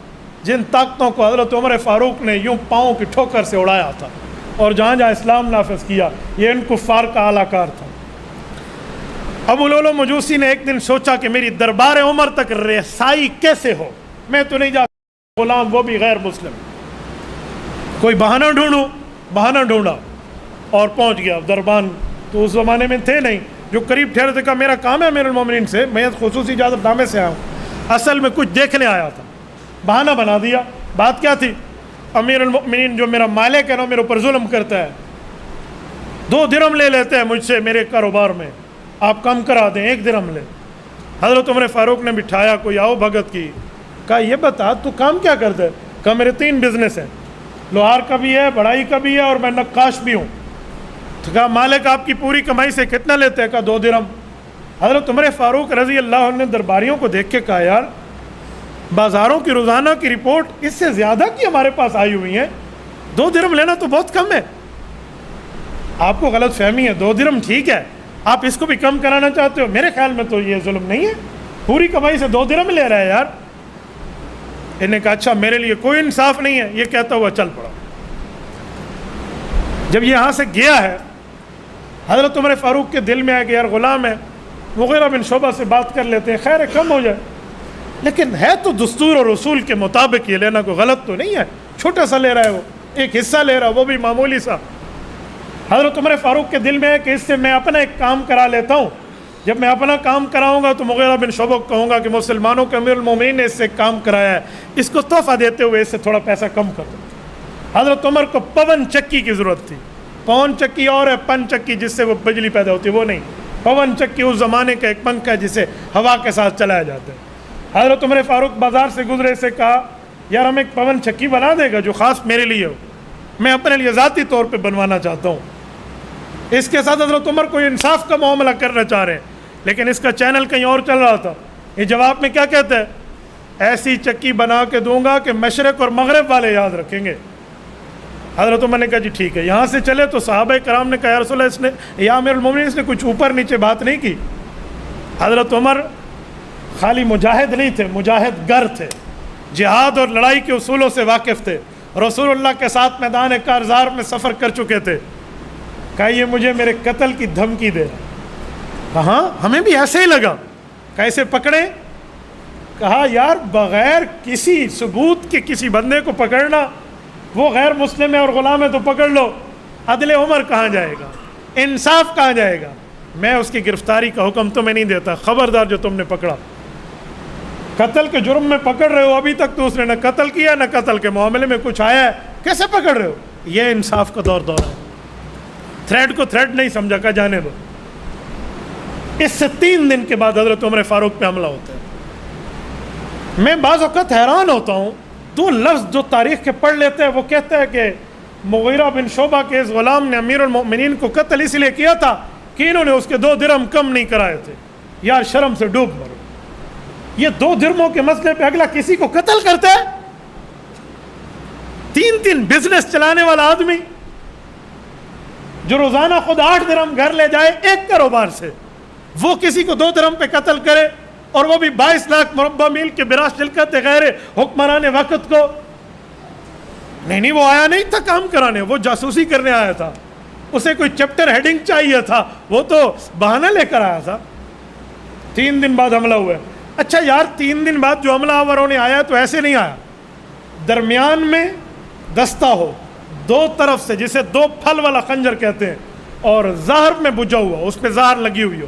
جن طاقتوں کو حضرت عمر فاروق نے یوں پاؤں کی ٹھوکر سے اڑایا تھا اور جہاں جہاں اسلام نافذ کیا، یہ ان کفار کا اعلیٰ کار تھا۔ ابو لولو مجوسی نے ایک دن سوچا کہ میری دربار عمر تک رسائی کیسے ہو، میں تو نہیں جا سکتا، غلام وہ بھی غیر مسلم، کوئی بہانہ ڈھونڈوں۔ بہانہ ڈھونڈا اور پہنچ گیا دربان، تو اس زمانے میں تھے نہیں، جو قریب ٹھہرے تھے، کہا میرا کام ہے امیر المومنین سے، میں خصوصی اجازت نامے سے آیا ہوں، اصل میں کچھ دیکھنے آیا تھا۔ بہانہ بنا دیا۔ بات کیا تھی؟ امیر المؤمنین جو میرا مالک ہے نا میرے اوپر ظلم کرتا ہے، 2 درہم لے لیتے ہیں مجھ سے میرے کاروبار میں، آپ کم کرا دیں، 1 درہم لے۔ حضرت عمر فاروق نے بٹھایا، کوئی آؤ بھگت کی، کہا یہ بتا تو کام کیا کرتا ہے؟ کہا میرے 3 بزنس ہیں، لوہار کا بھی ہے، بڑائی کا بھی ہے، اور میں نقاش بھی ہوں۔ تو کہا مالک آپ کی پوری کمائی سے کتنا لیتے ہیں؟ کہا 2 درہم۔ حضرت عمر فاروق رضی اللہ عنہ نے درباریوں کو دیکھ کے کہا یار بازاروں کی روزانہ کی رپورٹ اس سے زیادہ کی ہمارے پاس آئی ہوئی ہیں، 2 درہم لینا تو بہت کم ہے۔ آپ کو غلط فہمی ہے، 2 درہم ٹھیک ہے، آپ اس کو بھی کم کرانا چاہتے ہو، میرے خیال میں تو یہ ظلم نہیں ہے، پوری کمائی سے 2 درہم لے رہا ہے یار۔ انہوں نے کہا اچھا میرے لیے کوئی انصاف نہیں ہے، یہ کہتا ہوا چل پڑا۔ جب یہ یہاں سے گیا ہے، حضرت عمر فاروق کے دل میں آیا کہ یار غلام ہے، مغیرہ بن شعبہ سے بات کر لیتے ہیں، خیر ہے کم ہو جائے، لیکن ہے تو دستور اور اصول کے مطابق یہ لینا، کوئی غلط تو نہیں ہے، چھوٹا سا لے رہا ہے وہ، ایک حصہ لے رہا ہے وہ بھی معمولی سا۔ حضرت عمر فاروق کے دل میں ہے کہ اس سے میں اپنا ایک کام کرا لیتا ہوں، جب میں اپنا کام کراؤں گا تو مغیرہ بن شعبہ کو کہوں گا کہ مسلمانوں کے امیر المومنین نے اس سے کام کرایا ہے، اس کو تحفہ دیتے ہوئے اس سے تھوڑا پیسہ کم کر دو۔ حضرت عمر کو پون چکی کی ضرورت تھی، پون چکی اور ہے، پن چکی جس سے وہ بجلی پیدا ہوتی ہے وہ نہیں، پون چکی اس زمانے کا ایک پنکھا ہے جسے ہوا کے ساتھ چلایا جاتا ہے۔ حضرت عمر فاروق بازار سے گزرے، سے کہا یار ہم ایک پون چکی بنا دے گا جو خاص میرے لیے ہو، میں اپنے لیے ذاتی طور پہ بنوانا چاہتا ہوں۔ اس کے ساتھ حضرت عمر کو انصاف کا معاملہ کرنا چاہ رہے ہیں، لیکن اس کا چینل کہیں اور چل رہا تھا۔ یہ جواب میں کیا کہتا ہے؟ ایسی چکی بنا کے دوں گا کہ مشرق اور مغرب والے یاد رکھیں گے۔ حضرت عمر نے کہا جی ٹھیک ہے، یہاں سے چلے تو صحابہ کرام نے کہا یا رسول اللہ، اس نے یا امیر المومنین اس نے کچھ اوپر نیچے بات نہیں کی۔ حضرت عمر خالی مجاہد نہیں تھے، مجاہد گر تھے، جہاد اور لڑائی کے اصولوں سے واقف تھے، رسول اللہ کے ساتھ میدان کارزار میں سفر کر چکے تھے۔ کہا یہ مجھے میرے قتل کی دھمکی دے رہا۔ کہاں ہمیں بھی ایسے ہی لگا، کیسے پکڑیں؟ کہا یار بغیر کسی ثبوت کے کسی بندے کو پکڑنا، وہ غیر مسلم ہے اور غلام ہے تو پکڑ لو، عدل عمر کہاں جائے گا، انصاف کہاں جائے گا؟ میں اس کی گرفتاری کا حکم تمہیں نہیں دیتا، خبردار جو تم نے پکڑا، قتل کے جرم میں پکڑ رہے ہو، ابھی تک تو اس نے نہ قتل کیا نہ قتل کے معاملے میں کچھ آیا ہے، کیسے پکڑ رہے ہو؟ یہ انصاف کا دور ہے۔ تھریڈ کو تھریڈ نہیں سمجھا، کہ جانے دو۔ اس سے 3 دن کے بعد حضرت عمر فاروق پہ حملہ ہوتا ہے۔ میں بعض اوقات حیران ہوتا ہوں، 2 لفظ جو تاریخ کے پڑھ لیتے ہیں، وہ کہتے ہیں کہ مغیرہ بن شعبہ کے اس غلام نے امیر المؤمنین کو قتل اس لیے کیا تھا کہ انہوں نے اس کے 2 درہم کم نہیں کرائے تھے۔ یار شرم سے ڈوب مرو، یہ 2 درہموں کے مسئلے پہ اگلا کسی کو قتل کرتا ہے؟ 3 بزنس چلانے والا آدمی جو روزانہ خود 8 درہم گھر لے جائے ایک کاروبار سے، وہ کسی کو 2 درہم پہ قتل کرے، اور وہ بھی 22 لاکھ مربع میل کے برا شرکت غیر حکمران وقت کو۔ نہیں وہ آیا نہیں تھا کام کرانے، وہ جاسوسی کرنے آیا تھا، اسے کوئی چیپٹر ہیڈنگ چاہیے تھا، وہ تو بہانہ لے کر آیا تھا۔ 3 دن بعد حملہ ہوا ہے۔ اچھا یار 3 دن بعد جو حملہ آوروں نے آیا تو ایسے نہیں آیا، درمیان میں دستہ ہو، 2 طرف سے، جسے 2 پھل والا خنجر کہتے ہیں، اور زہر میں بجھا ہوا، اس پہ زہر لگی ہوئی ہو،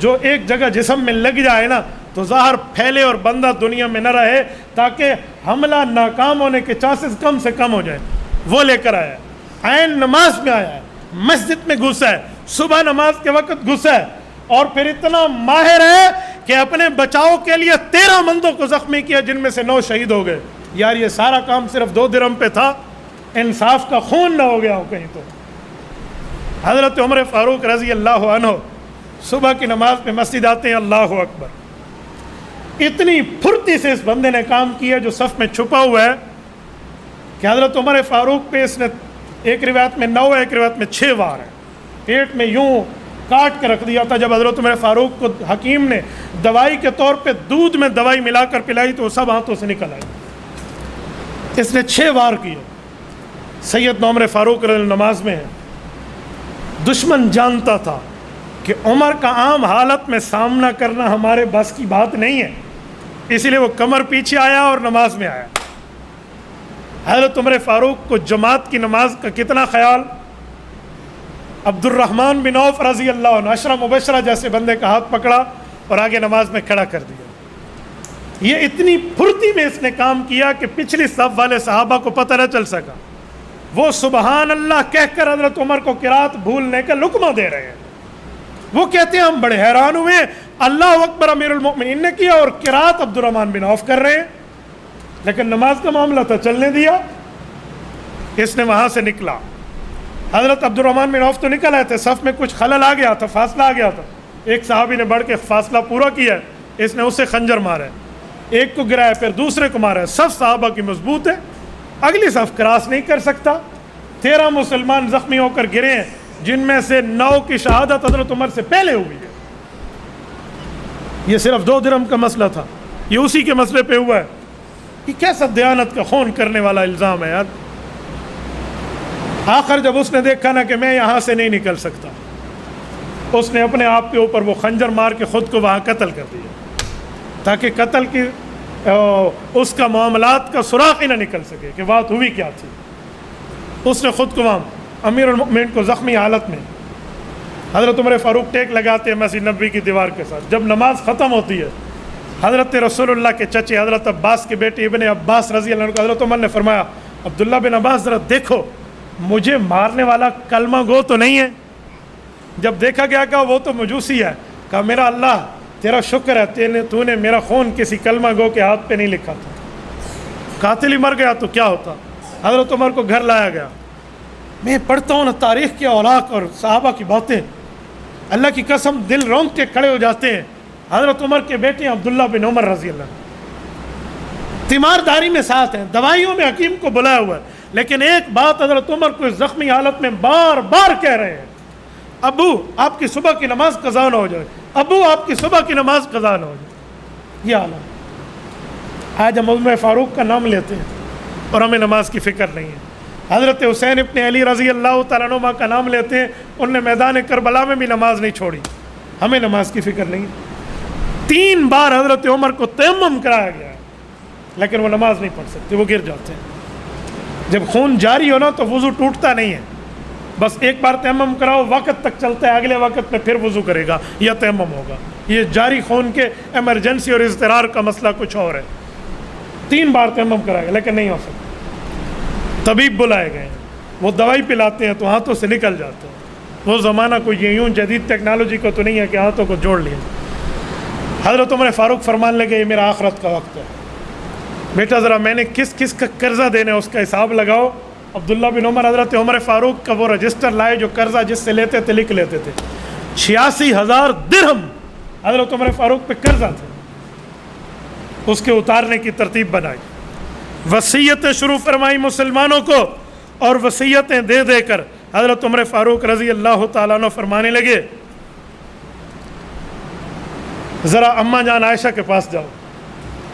جو ایک جگہ جسم میں لگ جائے نا تو زہر پھیلے اور بندہ دنیا میں نہ رہے، تاکہ حملہ ناکام ہونے کے چانسز کم سے کم ہو جائے، وہ لے کر آیا ہے۔ عین نماز میں آیا ہے، مسجد میں گھسا ہے، صبح نماز کے وقت گھسا ہے، اور پھر اتنا ماہر ہے کہ اپنے بچاؤ کے لیے 13 بندوں کو زخمی کیا، جن میں سے 9 شہید ہو گئے۔ یار یہ سارا کام صرف 2 درہم پہ تھا، انصاف کا خون نہ ہو گیا ہو کہیں تو۔ حضرت عمر فاروق رضی اللہ عنہ صبح کی نماز پہ مسجد آتے ہیں، اللہ اکبر، اتنی پھرتی سے اس بندے نے کام کیا جو صف میں چھپا ہوا ہے کہ حضرت عمر فاروق پہ اس نے ایک روایت میں 9 ہے، ایک روایت میں 6 وار ہے، پیٹ میں یوں کاٹ کے رکھ دیا تھا۔ جب حضرت عمر فاروق کو حکیم نے دوائی کے طور پہ دودھ میں دوائی ملا کر پلائی تو وہ سب ہاتھوں سے نکل آئی۔ اس نے 6 وار کیے۔ سیدنا عمر فاروق رضی اللہ نماز میں ہے، دشمن جانتا تھا کہ عمر کا عام حالت میں سامنا کرنا ہمارے بس کی بات نہیں ہے، اسی لیے وہ کمر پیچھے آیا اور نماز میں آیا۔ حضرت عمر فاروق کو جماعت کی نماز کا کتنا خیال، عبد الرحمن بن عوف رضی اللہ عنہ، عشرہ مبشرہ جیسے بندے کا ہاتھ پکڑا اور آگے نماز میں کھڑا کر دیا۔ یہ اتنی پھرتی میں اس نے کام کیا کہ پچھلی صف والے صحابہ کو پتہ نہ چل سکا۔ وہ سبحان اللہ کہہ کر حضرت عمر کو قرات بھولنے کا لقمہ دے رہے ہیں۔ وہ کہتے ہیں ہم بڑے حیران ہوئے، اللہ اکبر امیر المؤمنین نے کیا اور قرات عبد الرحمن بن عوف کر رہے ہیں، لیکن نماز کا معاملہ تھا چلنے دیا۔ اس نے وہاں سے نکلا، حضرت عبد الرحمن بن عوف تو نکل آئے تھے، صف میں کچھ خلل آ گیا تھا، فاصلہ آ گیا تھا، ایک صحابی نے بڑھ کے فاصلہ پورا کیا ہے، اس نے اسے خنجر مارا ہے، ایک کو گرایا پھر دوسرے کو مارا ہے۔ صف صحابہ کی مضبوط ہے، اگلی صف کراس نہیں کر سکتا، 13 مسلمان زخمی ہو کر گرے ہیں، جن میں سے 9 کی شہادت حضرت عمر سے پہلے ہوئی ہے. یہ صرف 2 درہم کا مسئلہ تھا, یہ اسی کے مسئلے پہ ہوا ہے. یہ کیسا دیانت کا خون کرنے والا الزام ہے یار. آخر جب اس نے دیکھا نا کہ میں یہاں سے نہیں نکل سکتا, اس نے اپنے آپ کے اوپر وہ خنجر مار کے خود کو وہاں قتل کر دیا, تاکہ قتل کی اس کا معاملات کا سراغ ہی نہ نکل سکے کہ بات ہوئی کیا تھی. اس نے خود کو وہاں امیر المؤمنین کو زخمی حالت میں حضرت عمر فاروق ٹیک لگاتے ہیں مسجد نبوی کی دیوار کے ساتھ. جب نماز ختم ہوتی ہے, حضرت رسول اللہ کے چچے حضرت عباس کے بیٹے ابن عباس رضی اللہ عنہ کو حضرت عمر نے فرمایا, عبداللہ بن عباس ذرا دیکھو مجھے مارنے والا کلمہ گو تو نہیں ہے. جب دیکھا گیا کہ وہ تو مجوسی ہے, کہا میرا اللہ تیرا شکر ہے تو نے میرا خون کسی کلمہ گو کے ہاتھ پہ نہیں لکھا تھا, قاتل ہی مر گیا تو کیا ہوتا. حضرت عمر کو گھر لایا گیا. میں پڑھتا ہوں نا تاریخ کے اوراق اور صحابہ کی باتیں, اللہ کی قسم دل رونگٹے کھڑے ہو جاتے ہیں. حضرت عمر کے بیٹے عبداللہ بن عمر رضی اللہ عنہ تیمارداری میں ساتھ ہیں, دوائیوں میں حکیم کو بلایا ہوا ہے, لیکن ایک بات حضرت عمر کو اس زخمی حالت میں بار بار کہہ رہے ہیں, ابو آپ کی صبح کی نماز قضا نہ ہو جائے, ابو آپ کی صبح کی نماز قضا نہ ہو جائے. یہ حالت. آج ہم عمر فاروق کا نام لیتے ہیں اور ہمیں نماز کی فکر نہیں ہے. حضرت حسین ابن علی رضی اللہ تعالیٰ عنہ کا نام لیتے ہیں, ان نے میدان کربلا میں بھی نماز نہیں چھوڑی, ہمیں نماز کی فکر نہیں ہے. 3 بار حضرت عمر کو تیمم کرایا گیا ہے, لیکن وہ نماز نہیں پڑھ سکتے, وہ گر جاتے ہیں. جب خون جاری ہو نا تو وضو ٹوٹتا نہیں ہے, بس ایک بار تیمم کراؤ وقت تک چلتا ہے, اگلے وقت میں پھر وضو کرے گا یا تیمم ہوگا. یہ جاری خون کے ایمرجنسی اور اضطرار کا مسئلہ کچھ اور ہے. 3 بار تیمم کرائے گا لیکن نہیں ہو سکتا. طبیب بلائے گئے ہیں, وہ دوائی پلاتے ہیں تو ہاتھوں سے نکل جاتے ہیں. وہ زمانہ کوئی یوں جدید ٹیکنالوجی کو تو نہیں ہے کہ ہاتھوں کو جوڑ لیا. حضرت عمر فاروق فرمان لگے یہ میرا آخرت کا وقت ہے, بیٹا ذرا میں نے کس کس کا قرضہ دینا اس کا حساب لگاؤ. عبداللہ بن عمر حضرت عمر فاروق کا وہ رجسٹر لائے جو قرضہ جس سے لیتے تھے لکھ لیتے تھے. 86,000 درہم حضرت عمر فاروق پہ قرضہ تھا, اس کے اتارنے کی ترتیب بنائی. وصیتیں شروع فرمائی مسلمانوں کو, اور وصیتیں دے دے کر حضرت عمر فاروق رضی اللہ تعالیٰ عنہ فرمانے لگے ذرا اماں جان عائشہ کے پاس جاؤ,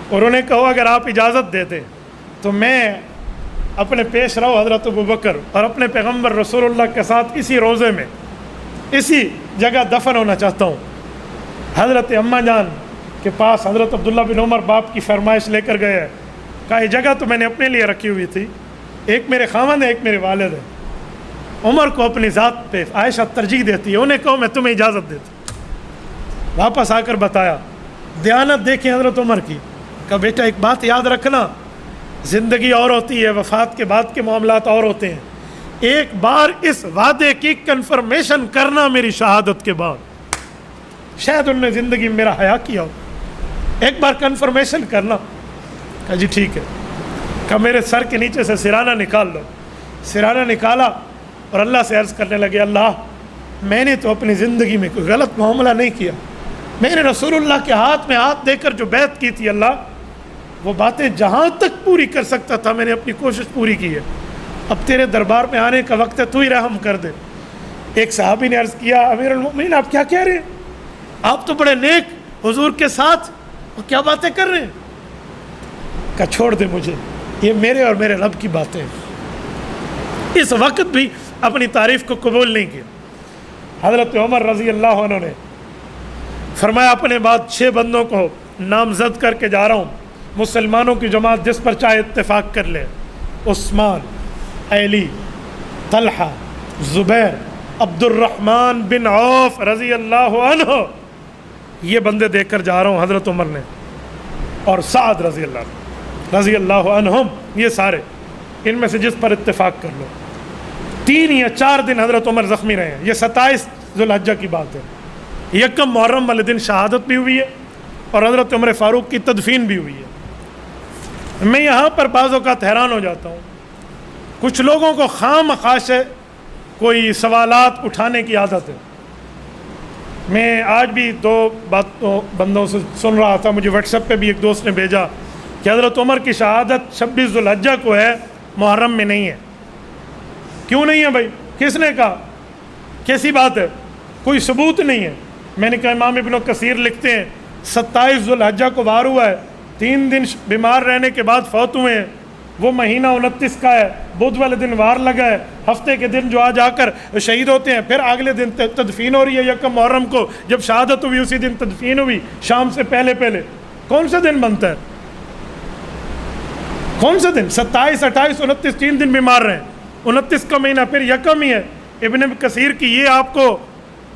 اور انہیں کہو اگر آپ اجازت دے دیں تو میں اپنے پیش رو حضرت ابوبکر اور اپنے پیغمبر رسول اللہ کے ساتھ اسی روزے میں اسی جگہ دفن ہونا چاہتا ہوں. حضرت اماں جان کے پاس حضرت عبداللہ بن عمر باپ کی فرمائش لے کر گئے. کہا یہ جگہ تو میں نے اپنے لیے رکھی ہوئی تھی, ایک میرے خاوند ہے ایک میرے والد ہے. عمر کو اپنی ذات پہ عائشہ ترجیح دیتی ہے, انہیں کہو میں تمہیں اجازت دیتی. واپس آ کر بتایا, دیانت دیکھیں حضرت عمر کی. کہا بیٹا ایک بات یاد رکھنا, زندگی اور ہوتی ہے, وفات کے بعد کے معاملات اور ہوتے ہیں. ایک بار اس وعدے کی کنفرمیشن کرنا میری شہادت کے بعد, شاید انہوں نے زندگی میں میرا حیا کیا ہو, ایک بار کنفرمیشن کرنا. کہا جی ٹھیک ہے. کہا میرے سر کے نیچے سے سرانہ نکال لو. سرانہ نکالا اور اللہ سے عرض کرنے لگے اللہ میں نے تو اپنی زندگی میں کوئی غلط معاملہ نہیں کیا, میں نے رسول اللہ کے ہاتھ میں ہاتھ دے کر جو بیعت کی تھی اللہ وہ باتیں جہاں تک پوری کر سکتا تھا میں نے اپنی کوشش پوری کی ہے. اب تیرے دربار میں آنے کا وقت ہے, تو ہی رحم کر دے. ایک صحابی نے عرض کیا امیر المؤمنین آپ کیا کہہ رہے ہیں, آپ تو بڑے نیک حضور کے ساتھ اور کیا باتیں کر رہے ہیں. کہا چھوڑ دے مجھے, یہ میرے اور میرے رب کی باتیں ہیں. اس وقت بھی اپنی تعریف کو قبول نہیں کیا. حضرت عمر رضی اللہ عنہ نے فرمایا اپنے بعد 6 بندوں کو نامزد کر کے جا رہا ہوں, مسلمانوں کی جماعت جس پر چاہے اتفاق کر لے. عثمان, علی, طلحہ, زبیر, عبد الرحمن بن عوف رضی اللہ عنہ, یہ بندے دیکھ کر جا رہا ہوں حضرت عمر نے, اور سعد رضی اللہ عنہم, یہ سارے ان میں سے جس پر اتفاق کر لو. 3 یا 4 دن حضرت عمر زخمی رہے ہیں. یہ 27 ذوالحجہ کی بات ہے. یکم محرم والے دن شہادت بھی ہوئی ہے اور حضرت عمر فاروق کی تدفین بھی ہوئی ہے. میں یہاں پر بعض اوقات حیران ہو جاتا ہوں, کچھ لوگوں کو خام خواہش ہے کوئی سوالات اٹھانے کی عادت ہے. میں آج بھی 2 بندوں سے سن رہا تھا, مجھے واٹس ایپ پہ بھی ایک دوست نے بھیجا کہ حضرت عمر کی شہادت 26 ذوالحجہ کو ہے, محرم میں نہیں ہے. کیوں نہیں ہے بھائی, کس نے کہا؟ کیسی بات ہے؟ کوئی ثبوت نہیں ہے۔ میں نے کہا امام ابن کثیر لکھتے ہیں 27 ذوالحجہ کو وار ہوا ہے، 3 دن بیمار رہنے کے بعد فوت ہوئے ہیں، وہ مہینہ 29 کا ہے، بدھ والے دن وار لگا ہے، ہفتے کے دن جو آج آ کر شہید ہوتے ہیں، پھر اگلے دن تدفین ہو رہی ہے 1 محرم کو، جب شہادت ہوئی اسی دن تدفین ہوئی شام سے پہلے پہلے۔ کون سا دن بنتا ہے؟ کون سا دن؟ 27 28 29 3 دن بیمار رہے، 29 کا مہینہ پھر 1 ہی ہے۔ ابن کثیر کی یہ آپ کو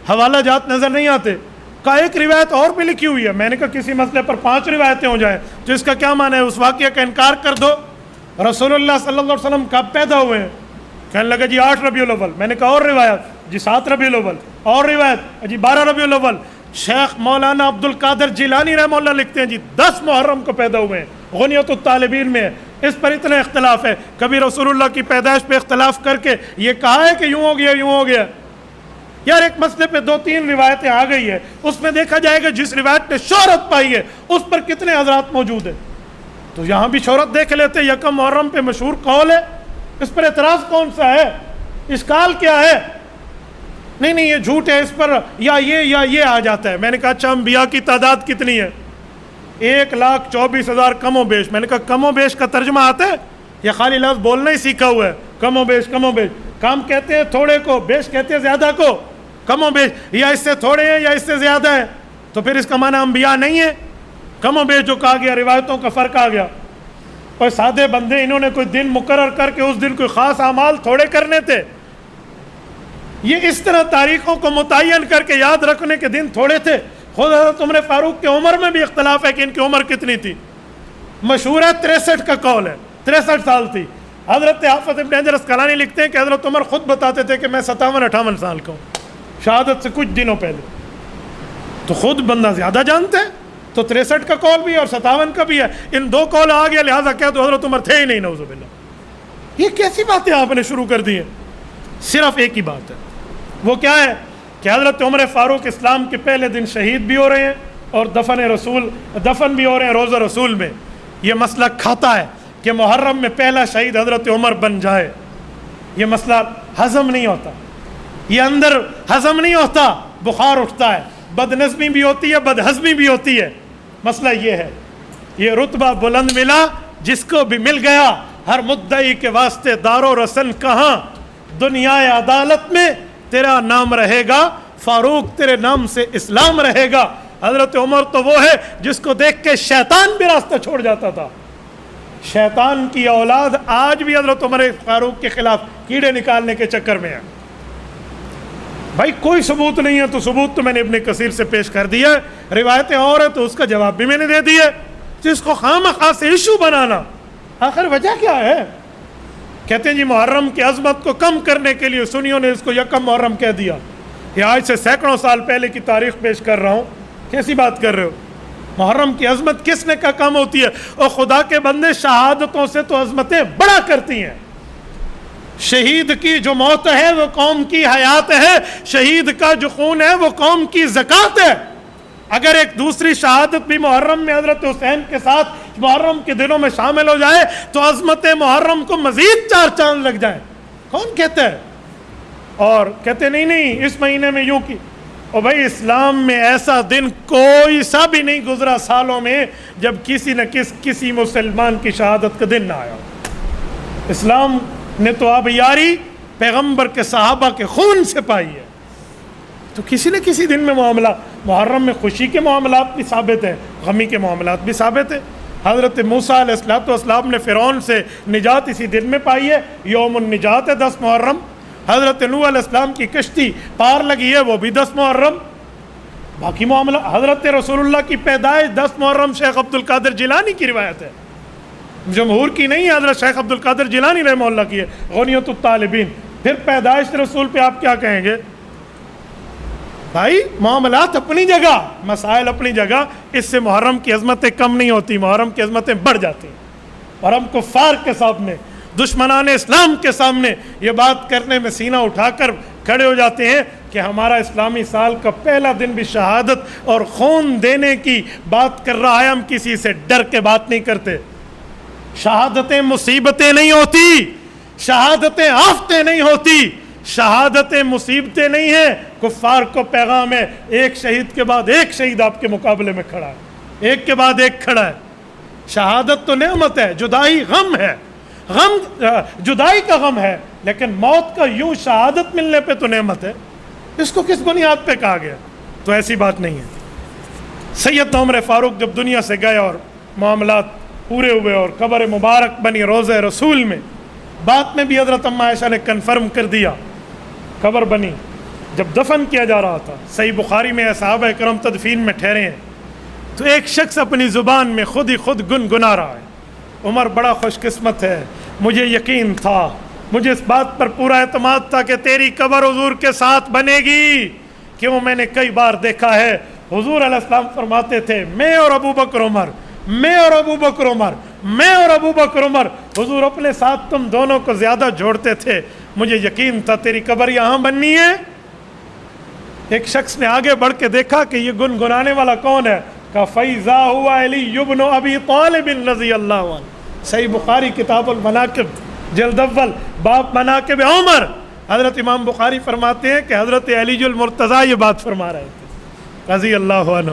حوالہ جات نظر نہیں آتے؟ کا ایک روایت اور بھی لکھی ہوئی ہے۔ میں نے کہا کسی مسئلے پر 5 روایتیں ہو جائیں تو اس کا کیا معنی ہے؟ اس واقعہ کا انکار کر دو۔ رسول اللہ صلی اللہ علیہ وسلم کب پیدا ہوئے ہیں؟ کہنے لگا جی 8 ربیع الاول۔ میں نے کہا اور روایت؟ جی 7 ربیع الاول۔ اور روایت؟ جی 12 ربیع الاول۔ شیخ مولانا عبد القادر جیلانی رحمہ اللہ لکھتے ہیں جی 10 محرم کو پیدا ہوئے ہیں، غنیت الطالبین میں ہے۔ اس پر اتنا اختلاف ہے، کبھی رسول اللہ کی پیدائش پہ اختلاف کر کے یہ کہا ہے کہ یوں ہو گیا یوں ہو گیا؟ یار ایک مسئلے پہ 2-3 روایتیں آ گئی ہے، اس میں دیکھا جائے گا جس روایت نے شہرت پائی ہے اس پر کتنے حضرات موجود ہیں۔ تو یہاں بھی شہرت دیکھ لیتے، 1 محرم پہ مشہور قول ہے، اس پر اعتراض کون سا ہے؟ اشکال کیا ہے؟ نہیں یہ جھوٹ ہے، اس پر یا یہ آ جاتا ہے۔ میں نے کہا اچھا انبیاء کی تعداد کتنی ہے؟ 1,24,000 کم و بیش۔ میں نے کہا کم و بیش کا ترجمہ آتا ہے یا خالی لفظ بولنا ہی سیکھا ہوا ہے؟ کم و بیش کم و بیش، کم کہتے ہیں تھوڑے کو، بیش کہتے ہیں زیادہ کو۔ کم و بیش یا اس سے تھوڑے ہیں یا اس سے زیادہ ہے، تو پھر اس کا معنی انبیاء نہیں ہے؟ کم و بیش جو کہا گیا روایتوں کا فرق آ گیا۔ اور سادے بندے انہوں نے کوئی دن مقرر کر کے اس دن کوئی خاص اعمال تھوڑے کرنے تھے؟ یہ اس طرح تاریخوں کو متعین کر کے یاد رکھنے کے دن تھوڑے تھے؟ خود حضرت عمر فاروق کے عمر میں بھی اختلاف ہے کہ ان کی عمر کتنی تھی۔ مشہور ہے 63 کا قول ہے، 63 سال تھی۔ حضرت حافظ ابن حجر اسقلانی لکھتے ہیں کہ حضرت عمر خود بتاتے تھے کہ میں 57-58 سال کا ہوں شہادت سے کچھ دنوں پہلے۔ تو خود بندہ زیادہ جانتے ہیں، تو 63 کا قول بھی اور 57 کا بھی ہے، ان 2 قول آ گیا، لہٰذا کیا تو حضرت عمر تھے ہی نہیں، نعوذ باللہ۔ یہ کیسی باتیں آپ نے شروع کر دی ہیں؟ صرف ایک ہی بات ہے، وہ کیا ہے کہ حضرت عمر فاروق اسلام کے پہلے دن شہید بھی ہو رہے ہیں اور دفن بھی ہو رہے ہیں روضہ رسول میں۔ یہ مسئلہ کھاتا ہے کہ محرم میں پہلا شہید حضرت عمر بن جائے، یہ مسئلہ ہضم نہیں ہوتا، یہ اندر ہضم نہیں ہوتا، بخار اٹھتا ہے، بد نظمی بھی ہوتی ہے، بد ہضمی بھی ہوتی ہے۔ مسئلہ یہ ہے، یہ رتبہ بلند ملا جس کو بھی مل گیا، ہر مدعی کے واسطے دار و رسن کہاں، دنیا عدالت میں تیرا نام رہے گا، فاروق تیرے نام سے اسلام رہے گا۔ حضرت عمر تو وہ ہے جس کو دیکھ کے شیطان بھی راستہ چھوڑ جاتا تھا۔ شیطان کی اولاد آج بھی حضرت عمر فاروق کے خلاف کیڑے نکالنے کے چکر میں ہے۔ بھائی کوئی ثبوت نہیں ہے تو ثبوت تو میں نے ابن کثیر سے پیش کر دیا ہے، روایتیں اور ہیں تو اس کا جواب بھی میں نے دے دیا ہے۔ تو اس کو خواہ سے ایشو بنانا آخر وجہ کیا ہے؟ کہتے ہیں جی محرم کی عظمت کو کم کرنے کے لیے سنیوں نے اس کو 1 محرم کہہ دیا۔ یہ آج سے سینکڑوں سال پہلے کی تاریخ پیش کر رہا ہوں، کیسی بات کر رہے ہو؟ محرم کی عظمت کس نے کہا کم ہوتی ہے؟ اور خدا کے بندے شہادتوں سے تو عظمتیں بڑا کرتی ہیں۔ شہید کی جو موت ہے وہ قوم کی حیات ہے، شہید کا جو خون ہے وہ قوم کی زکوٰۃ ہے۔ اگر ایک دوسری شہادت بھی محرم میں حضرت حسین کے ساتھ محرم کے دنوں میں شامل ہو جائے تو عظمت محرم کو مزید 4 چاند لگ جائیں۔ کون کہتا ہے؟ اور کہتے نہیں اس مہینے میں یوں کی۔ اور بھائی اسلام میں ایسا دن کوئی سا بھی نہیں گزرا سالوں میں جب کسی نہ کسی مسلمان کی شہادت کا دن نہ آیا۔ اسلام نے تو اب یاری پیغمبر کے صحابہ کے خون سے پائی ہے، تو کسی نہ کسی دن میں معاملہ، محرم میں خوشی کے معاملات بھی ثابت ہیں، غمی کے معاملات بھی ثابت ہیں۔ حضرت موسیٰ علیہ السلام نے فرعون سے نجات اسی دن میں پائی ہے، یوم النجات ہے 10 محرم۔ حضرت نوح علیہ السلام کی کشتی پار لگی ہے، وہ بھی 10 محرم۔ باقی معاملہ حضرت رسول اللہ کی پیدائش 10 محرم شیخ عبد القادر جیلانی کی روایت ہے، جمہور کی نہیں ہے، حضرت شیخ عبد القادر جیلانی رحمہ اللہ کی ہے، غنیت الطالبین۔ پھر پیدائش رسول پہ آپ کیا کہیں گے؟ بھائی معاملات اپنی جگہ، مسائل اپنی جگہ، اس سے محرم کی عظمتیں کم نہیں ہوتی، محرم کی عظمتیں بڑھ جاتی ہیں۔ اور ہم کفار کے سامنے، دشمنان اسلام کے سامنے یہ بات کرنے میں سینہ اٹھا کر کھڑے ہو جاتے ہیں کہ ہمارا اسلامی سال کا پہلا دن بھی شہادت اور خون دینے کی بات کر رہا ہے، ہم کسی سے ڈر کے بات نہیں کرتے۔ شہادتیں مصیبتیں نہیں ہوتی، شہادتیں آفتیں نہیں ہوتی، شہادتیں مصیبتیں نہیں ہیں، کفار کو پیغام ہے ایک شہید کے بعد ایک شہید آپ کے مقابلے میں کھڑا ہے، ایک کے بعد ایک کھڑا ہے۔ شہادت تو نعمت ہے، جدائی غم ہے، غم جدائی کا غم ہے، لیکن موت کا یوں شہادت ملنے پہ تو نعمت ہے۔ اس کو کس بنیاد پہ کہا گیا؟ تو ایسی بات نہیں ہے۔ سیدنا عمر فاروق جب دنیا سے گئے اور معاملات پورے ہوئے اور قبر مبارک بنی روضہ رسول میں، بعد میں بھی حضرت اماں عائشہ نے کنفرم کر دیا، قبر بنی۔ جب دفن کیا جا رہا تھا، صحیح بخاری میں صحابہ کرام تدفین میں ٹھہرے ہیں، تو ایک شخص اپنی زبان میں خود ہی خود گنگنا رہا ہے، عمر بڑا خوش قسمت ہے، مجھے یقین تھا، مجھے اس بات پر پورا اعتماد تھا کہ تیری قبر حضور کے ساتھ بنے گی۔ کیوں؟ میں نے کئی بار دیکھا ہے حضور علیہ السلام فرماتے تھے میں اور ابو بکر عمر، میں اور ابو بکر عمر، میں اور ابو بکر عمر، حضور اپنے ساتھ تم دونوں کو زیادہ جوڑتے تھے، مجھے یقین تھا تیری قبر یہاں بننی ہے۔ ایک شخص نے آگے بڑھ کے دیکھا کہ یہ گنگنانے والا کون ہے، کہا فَإِذَا هُوَ عَلِيُّ بْنُ أَبِي طَالِبٍ رضی اللہ عنہ۔ صحیح بخاری کتاب المناقب جلد اول باب مناقب عمر، حضرت امام بخاری فرماتے ہیں کہ حضرت علی المرتضیٰ یہ بات فرما رہے تھے رضی اللہ عنہ۔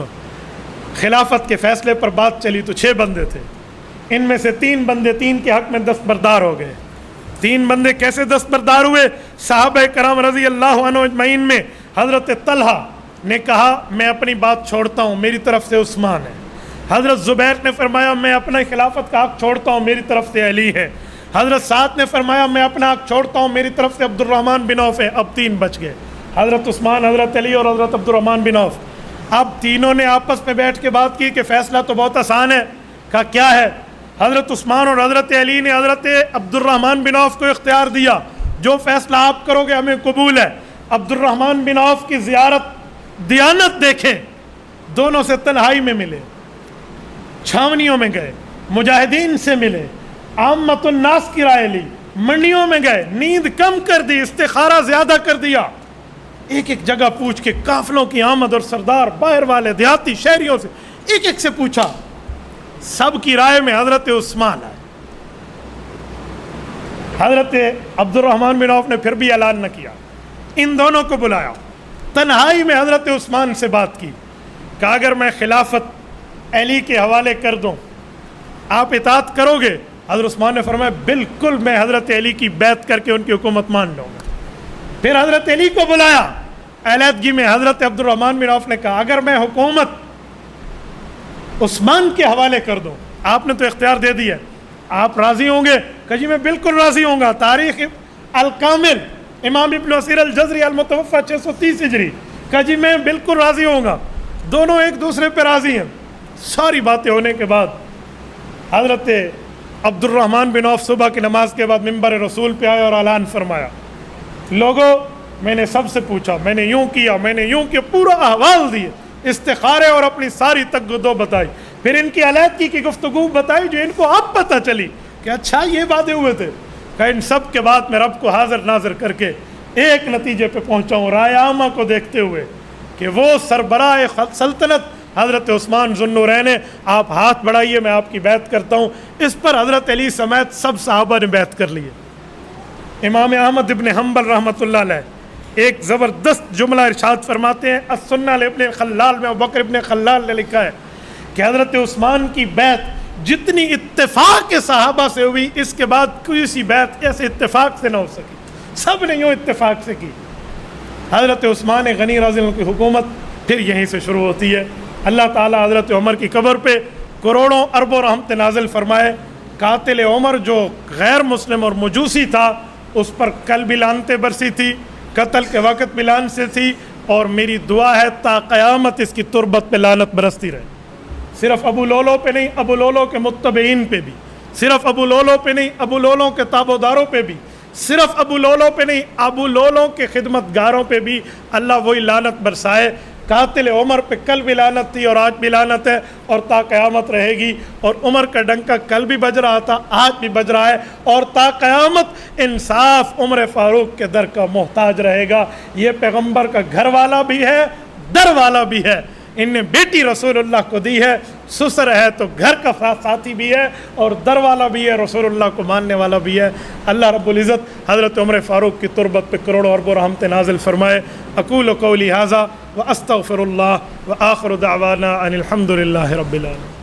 خلافت کے فیصلے پر بات چلی تو 6 بندے تھے، ان میں سے 3 بندے 3 کے حق میں دستبردار ہو گئے۔ 3 بندے کیسے دستبردار ہوئے؟ صحابہ کرام رضی اللہ عنہ اجمعین میں حضرت طلحہ نے کہا میں اپنی بات چھوڑتا ہوں، میری طرف سے عثمان ہے۔ حضرت زبیر نے فرمایا میں اپنا خلافت کا حق چھوڑتا ہوں، میری طرف سے علی ہے۔ حضرت سعد نے فرمایا میں اپنا حق چھوڑتا ہوں، میری طرف سے عبد الرحمن بن عوف ہے۔ اب 3 بچ گئے، حضرت عثمان، حضرت علی اور حضرت عبد الرحمن بن عوف۔ اب تینوں نے آپس میں بیٹھ کے بات کی کہ فیصلہ تو بہت آسان ہے۔ کہا کیا ہے؟ حضرت عثمان اور حضرت علی نے حضرت عبد الرحمن بن عوف کو اختیار دیا، جو فیصلہ آپ کرو گے ہمیں قبول ہے۔ عبد الرحمن بن عوف کی زیارت دیانت دیکھیں، دونوں سے تنہائی میں ملے، چھاونیوں میں گئے، مجاہدین سے ملے، عامت الناس کی رائے لی، منڈیوں میں گئے، نیند کم کر دی، استخارہ زیادہ کر دیا، ایک ایک جگہ پوچھ کے قافلوں کی آمد اور سردار باہر والے دیہاتی شہریوں سے ایک ایک سے پوچھا، سب کی رائے میں حضرت عثمان آئے۔ حضرت عبد الرحمن بن عوف نے پھر بھی اعلان نہ کیا، ان دونوں کو بلایا، تنہائی میں حضرت عثمان سے بات کی، کہا اگر میں خلافت علی کے حوالے کر دوں آپ اطاعت کرو گے؟ حضرت عثمان نے فرمایا بالکل، میں حضرت علی کی بیعت کر کے ان کی حکومت مان لوں گا۔ پھر حضرت علی کو بلایا، علیحدگی میں حضرت عبد الرحمن بن عوف نے کہا اگر میں حکومت عثمان کے حوالے کر دوں، آپ نے تو اختیار دے دیا، آپ راضی ہوں گے؟ کہ جی میں بالکل راضی ہوں گا۔ تاریخ الکامل امام ابن اسیر الجزری المتوفی 630 ہجری، کہ جی میں بالکل راضی ہوں گا۔ دونوں ایک دوسرے پہ راضی ہیں۔ ساری باتیں ہونے کے بعد حضرت عبد الرحمن بن عوف صبح کی نماز کے بعد ممبر رسول پہ آئے اور اعلان فرمایا، لوگوں میں نے سب سے پوچھا، میں نے یوں کیا، میں نے یوں کیا، پورا احوال دیے، استخارے اور اپنی ساری تگدو بتائی، پھر ان کی علیحدگی کی گفتگو بتائی جو ان کو اب پتہ چلی کہ اچھا یہ باتیں ہوئے تھے۔ کہ ان سب کے بعد میں رب کو حاضر ناظر کر کے ایک نتیجے پہ پہنچا ہوں رائے عامہ کو دیکھتے ہوئے کہ وہ سربراہ سلطنت حضرت عثمان ذو النورین، آپ ہاتھ بڑھائیے میں آپ کی بیعت کرتا ہوں۔ اس پر حضرت علی سمیت سب صحابہ نے بیعت کر لی ہے۔ امام احمد ابن حنبل رحمۃ اللہ علیہ ایک زبردست جملہ ارشاد فرماتے ہیں، السنہ ابن خلال میں ابوبکر ابن خلال نے لکھا ہے کہ حضرت عثمان کی بیعت جتنی اتفاق کے صحابہ سے ہوئی، اس کے بعد کوئی سی بیعت ایسے اتفاق سے نہ ہو سکی، سب نے یوں اتفاق سے کی۔ حضرت عثمان غنی رضی اللہ عنہ کی حکومت پھر یہیں سے شروع ہوتی ہے۔ اللہ تعالیٰ حضرت عمر کی قبر پہ کروڑوں اربوں رحمت نازل فرمائے۔ قاتل عمر جو غیر مسلم اور مجوسی تھا، اس پر کل بھی لعنتیں برسی تھی، قتل کے وقت بھی لعنت سے تھی، اور میری دعا ہے تا قیامت اس کی تربت پہ لعنت برستی رہے۔ صرف ابو لولو پہ نہیں، ابو لولو کے متبعین پہ بھی، صرف ابو لولو پہ نہیں، ابو لولو کے تابعداروں پہ بھی، صرف ابو لولو پہ نہیں، ابو لولو کے خدمت گاروں پہ بھی اللہ وہی لعنت برسائے۔ قاتل عمر پہ کل بھی لعنت تھی اور آج بھی لعنت ہے اور تا قیامت رہے گی، اور عمر کا ڈنکا کل بھی بج رہا تھا، آج بھی بج رہا ہے، اور تا قیامت انصاف عمر فاروق کے در کا محتاج رہے گا۔ یہ پیغمبر کا گھر والا بھی ہے، در والا بھی ہے، ان نے بیٹی رسول اللہ کو دی ہے، سسر ہے تو گھر کا ساتھی بھی ہے اور در والا بھی ہے، رسول اللہ کو ماننے والا بھی ہے۔ اللہ رب العزت حضرت عمر فاروق کی تربت پہ کروڑوں اربوں رحمت نازل فرمائے۔ اقول قولی ھذا واستغفر اللہ وآخر دعوانا ان الحمد للہ رب العالمین۔